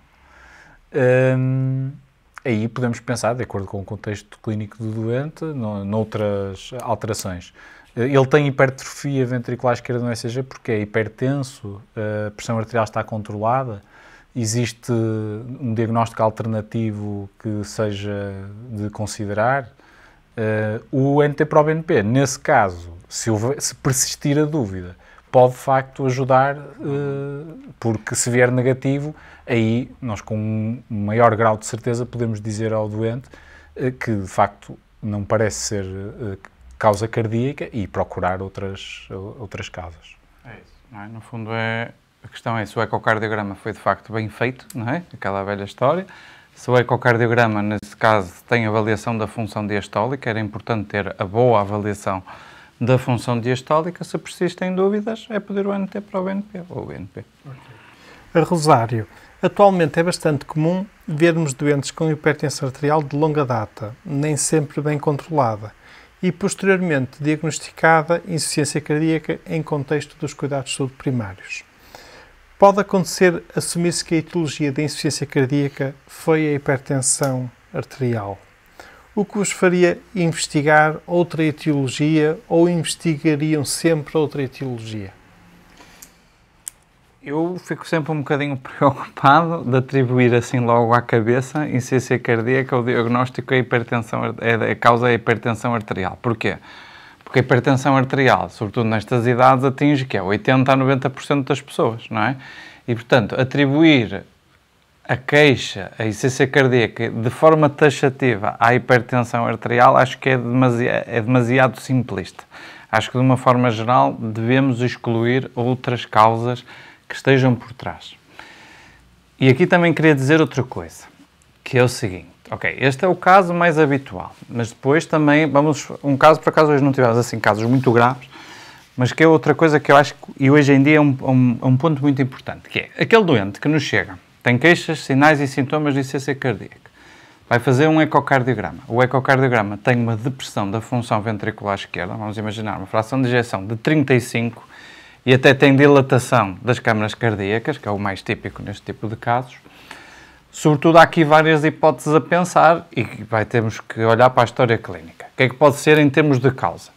aí podemos pensar, de acordo com o contexto clínico do doente, noutras alterações. Ele tem hipertrofia ventricular esquerda no ECG porque é hipertenso, a pressão arterial está controlada, existe um diagnóstico alternativo que seja de considerar. O NT-proBNP, nesse caso, se persistir a dúvida, pode de facto ajudar, porque se vier negativo, aí nós com um maior grau de certeza podemos dizer ao doente que de facto não parece ser causa cardíaca e procurar outras causas. É isso, não é? No fundo a questão é se o ecocardiograma foi de facto bem feito, não é? Aquela velha história. Se o ecocardiograma, nesse caso, tem avaliação da função diastólica, era importante ter a boa avaliação da função diastólica. Se persistem dúvidas, é pedir o NT-proBNP ou o BNP. A Rosário. Atualmente é bastante comum vermos doentes com hipertensão arterial de longa data, nem sempre bem controlada, e posteriormente diagnosticada insuficiência cardíaca em contexto dos cuidados de saúde primários. Pode acontecer assumir-se que a etiologia da insuficiência cardíaca foi a hipertensão arterial. O que vos faria investigar outra etiologia ou investigariam sempre outra etiologia? Eu fico sempre um bocadinho preocupado de atribuir assim logo à cabeça insuficiência cardíaca, o diagnóstico é hipertensão, a causa é a hipertensão arterial. Porquê? Porque a hipertensão arterial, sobretudo nestas idades, atinge que é 80% a 90% das pessoas, não é? E, portanto, atribuir a queixa, a insuficiência cardíaca, de forma taxativa à hipertensão arterial, acho que é demasiado simplista. Acho que, de uma forma geral, devemos excluir outras causas que estejam por trás. E aqui também queria dizer outra coisa, que é o seguinte. Ok, este é o caso mais habitual, mas depois também vamos... Um caso, por acaso, hoje não tivemos assim casos muito graves, mas que é outra coisa que eu acho que e hoje em dia é um ponto muito importante, que é aquele doente que nos chega, tem queixas, sinais e sintomas de insuficiência cardíaca, vai fazer um ecocardiograma. O ecocardiograma tem uma depressão da função ventricular esquerda, vamos imaginar uma fração de ejeção de 35 e até tem dilatação das câmaras cardíacas, que é o mais típico neste tipo de casos. Sobretudo, há aqui várias hipóteses a pensar e termos que olhar para a história clínica. O que é que pode ser em termos de causa?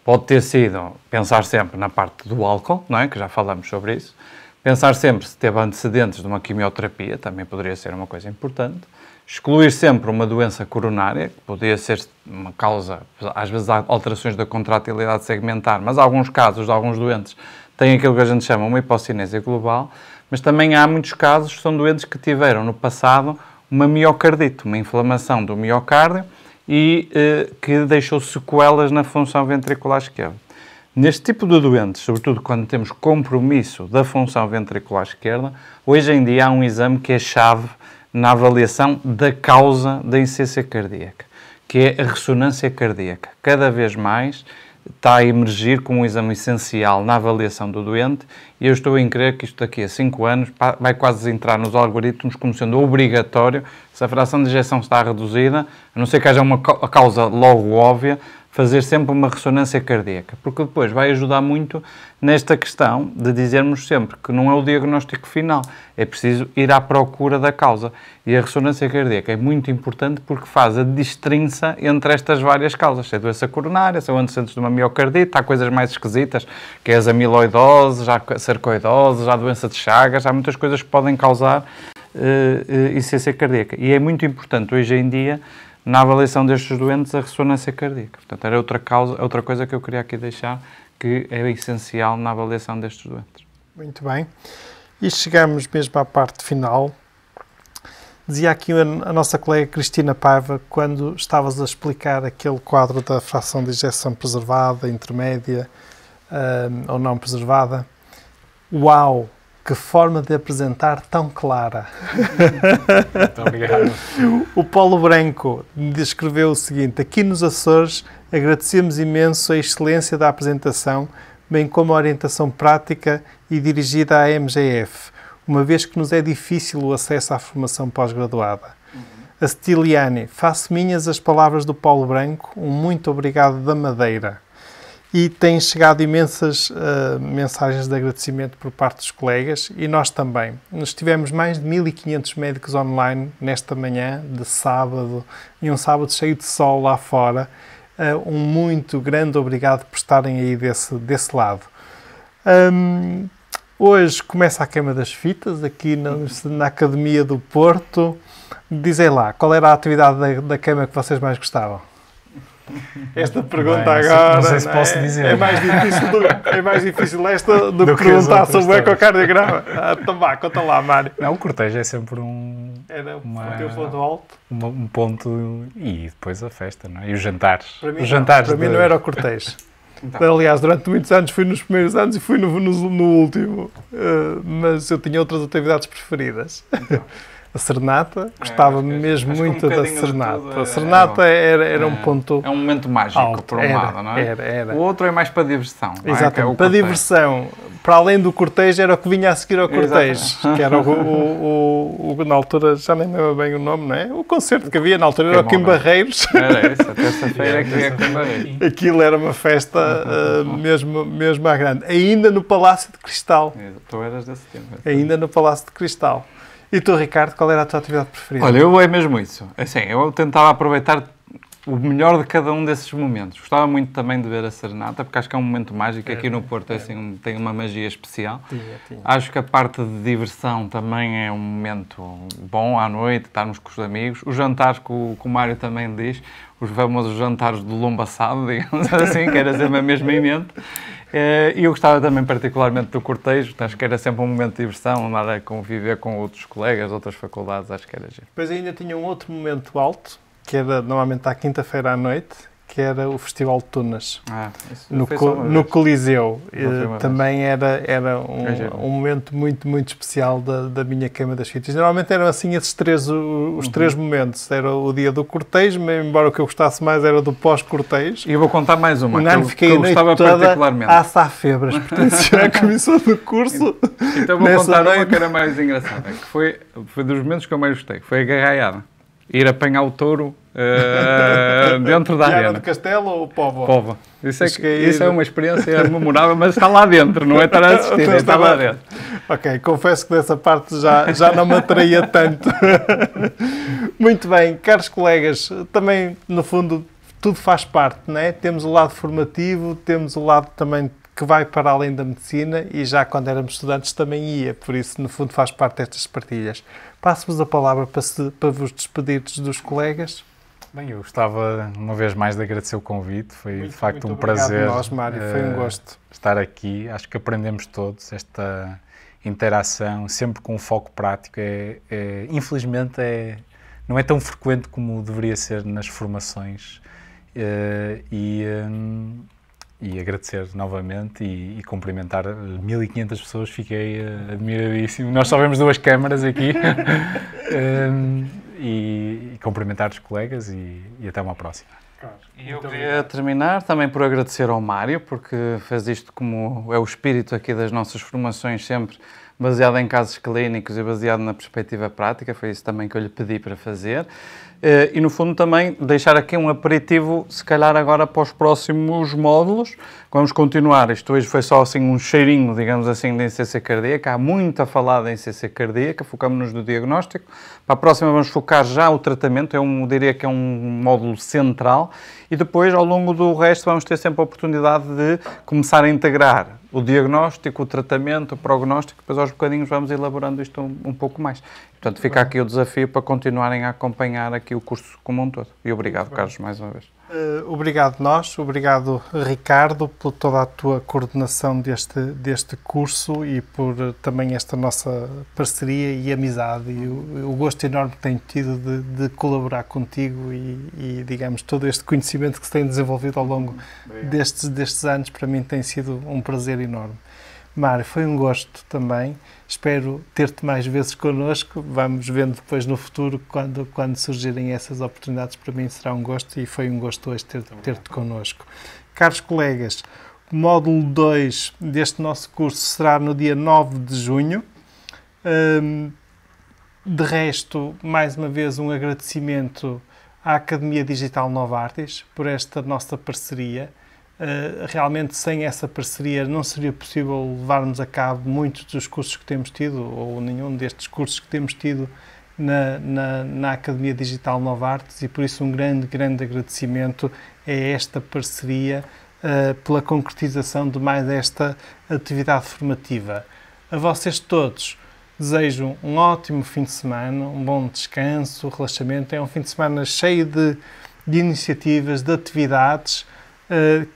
Pode ter sido pensar sempre na parte do álcool, não é? Que já falamos sobre isso. Pensar sempre se teve antecedentes de uma quimioterapia, também poderia ser uma coisa importante. Excluir sempre uma doença coronária, que poderia ser uma causa, às vezes há alterações da contratilidade segmentar, mas em alguns casos, de alguns doentes, têm aquilo que a gente chama uma hipocinésia global, mas também há muitos casos que são doentes que tiveram no passado uma miocardite, uma inflamação do miocárdio e que deixou sequelas na função ventricular esquerda. Neste tipo de doentes, sobretudo quando temos compromisso da função ventricular esquerda, hoje em dia há um exame que é chave na avaliação da causa da insuficiência cardíaca, que é a ressonância cardíaca. Cada vez mais está a emergir como um exame essencial na avaliação do doente e eu estou em crer que isto daqui a 5 anos vai quase entrar nos algoritmos como sendo obrigatório, se a fração de ejeção está reduzida, a não ser que haja uma causa logo óbvia, fazer sempre uma ressonância cardíaca, porque depois vai ajudar muito nesta questão de dizermos sempre que não é o diagnóstico final, é preciso ir à procura da causa. E a ressonância cardíaca é muito importante porque faz a destrinça entre estas várias causas, se é doença coronária, se é antecedentes de uma miocardite, há coisas mais esquisitas, que é as amiloidoses, há sarcoidoses, há doença de Chagas, há muitas coisas que podem causar insuficiência cardíaca. E é muito importante hoje em dia na avaliação destes doentes, a ressonância cardíaca. Portanto, era outra coisa que eu queria aqui deixar, que é essencial na avaliação destes doentes. Muito bem. E chegamos mesmo à parte final. Dizia aqui a nossa colega Cristina Paiva, quando estavas a explicar aquele quadro da fração de ejeção preservada, intermédia ou não preservada. Uau! Que forma de apresentar tão clara. Muito obrigado. O Paulo Branco descreveu o seguinte: aqui nos Açores agradecemos imenso a excelência da apresentação, bem como a orientação prática e dirigida à MGF, uma vez que nos é difícil o acesso à formação pós-graduada. A Stiliane, faço minhas as palavras do Paulo Branco, um muito obrigado da Madeira. E têm chegado imensas mensagens de agradecimento por parte dos colegas e nós também. Nós tivemos mais de 1500 médicos online nesta manhã de sábado e um sábado cheio de sol lá fora. Um muito grande obrigado por estarem aí desse lado. Hoje começa a queima das fitas aqui na Academia do Porto. Dizem lá, qual era a atividade da queima que vocês mais gostavam? Esta pergunta bem, agora não sei se posso dizer. É mais difícil esta do que perguntar sobre o ecocardiograma. Então vá, conta lá, Mário. Não, o cortejo é sempre um... Era o teu ponto alto? Um ponto... E depois a festa, não é? E os jantares. Para mim, os jantares para mim não era o cortejo. Então. Aliás, durante muitos anos fui nos primeiros anos e fui no último. Mas eu tinha outras atividades preferidas. Então. A serenata, gostava mesmo muito da serenata. A serenata era um ponto... É um momento mágico, alto. Por um lado, não é? Era. O outro é mais para diversão. Exatamente, para diversão. Para além do cortejo, era o que vinha a seguir ao cortejo. Que era na altura, já nem lembro bem o nome, não é? O concerto que havia na altura era o Kim Barreiros. Era essa, terça-feira que ia Kim Barreiros. Aquilo era uma festa mesmo à grande. Ainda no Palácio de Cristal. Tu eras desse tempo. Ainda no Palácio de Cristal. E tu, Ricardo, qual era a tua atividade preferida? Olha, é mesmo isso. Assim, eu tentava aproveitar o melhor de cada um desses momentos. Gostava muito também de ver a serenata, porque acho que é um momento mágico. Aqui no Porto assim, tem uma magia especial. Tinha. Acho que a parte de diversão também é um momento bom à noite, estarmos com os amigos. Os jantares, que o Mário também diz, os famosos jantares do lombo assado, digamos assim, que era sempre a mesma emenda. E eu gostava também particularmente do cortejo, acho que era sempre um momento de diversão, andar a conviver com outros colegas, outras faculdades, acho que era giro. Depois ainda tinha um outro momento alto, que era normalmente à quinta-feira à noite, que era o Festival de Tunas, no Coliseu. Também era um momento muito, muito especial da minha queima das fitas. Normalmente eram assim esses os três momentos. Era o dia do cortejo, embora o que eu gostasse mais era do pós-cortejo. E eu vou contar mais uma, que eu gostava particularmente. À Safebras, pertencia à comissão do curso. Então vou contar uma que era mais engraçada, que foi dos momentos que eu mais gostei, foi a garraiada. Ir apanhar o touro dentro da arena. Do Castelo ou Póvoa? Póvoa. Isso é uma experiência memorável, mas está lá dentro, não é estar a assistir, está lá dentro. Ok, confesso que dessa parte já não me atraía tanto. Muito bem, caros colegas, também, no fundo, tudo faz parte, não é? Temos o lado formativo, temos o lado também que vai para além da medicina e já quando éramos estudantes também ia, por isso no fundo faz parte destas partilhas. Passo-vos a palavra para vos despedirdes dos colegas. Bem, eu gostava uma vez mais de agradecer o convite, foi de facto um obrigado prazer. Nós, Mário, foi um gosto estar aqui, acho que aprendemos todos esta interação, sempre com um foco prático, infelizmente não é tão frequente como deveria ser nas formações e agradecer novamente e cumprimentar 1500 pessoas, fiquei admiradíssimo. Nós só vemos 2 câmaras aqui. E cumprimentar os colegas e até uma próxima. E eu queria terminar também por agradecer ao Mário, porque fez isto como é o espírito aqui das nossas formações, sempre baseado em casos clínicos e baseado na perspectiva prática, foi isso também que eu lhe pedi para fazer. E no fundo também deixar aqui um aperitivo, se calhar agora para os próximos módulos. Vamos continuar, isto hoje foi só assim um cheirinho, digamos assim, da insuficiência cardíaca, há muito a falar da insuficiência cardíaca, focamos-nos no diagnóstico. Para a próxima vamos focar já o tratamento, diria que é um módulo central, e depois ao longo do resto vamos ter sempre a oportunidade de começar a integrar o diagnóstico, o tratamento, o prognóstico, depois aos bocadinhos vamos elaborando isto um pouco mais. Portanto, fica aqui o desafio para continuarem a acompanhar aqui o curso como um todo. E obrigado, Carlos, mais uma vez. Obrigado nós, obrigado Ricardo por toda a tua coordenação deste curso e por também esta nossa parceria e amizade e o gosto enorme que tenho tido de colaborar contigo e digamos todo este conhecimento que se tem desenvolvido ao longo destes anos, para mim tem sido um prazer enorme. Mário, foi um gosto também. Espero ter-te mais vezes connosco. Vamos vendo depois no futuro, quando surgirem essas oportunidades. Para mim será um gosto e foi um gosto hoje ter-te connosco. Caros colegas, o módulo 2 deste nosso curso será no dia 9 de junho. De resto, mais uma vez, um agradecimento à Academia Digital Novartis por esta nossa parceria. Realmente sem essa parceria não seria possível levarmos a cabo muitos dos cursos que temos tido ou nenhum destes cursos que temos tido na Academia Digital Novartis e por isso um grande agradecimento a esta parceria pela concretização de mais esta atividade formativa. A vocês todos desejo um ótimo fim de semana, um bom descanso, relaxamento. É um fim de semana cheio de iniciativas, de atividades,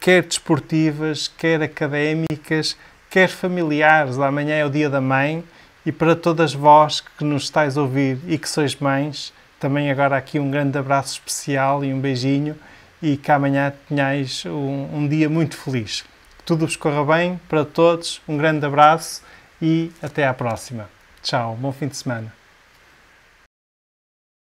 quer desportivas, quer académicas, quer familiares. Amanhã é o Dia da Mãe e para todas vós que nos estáis a ouvir e que sois mães, também agora aqui um grande abraço especial e um beijinho e que amanhã tenhais um dia muito feliz. Que tudo vos corra bem para todos, um grande abraço e até à próxima. Tchau, bom fim de semana.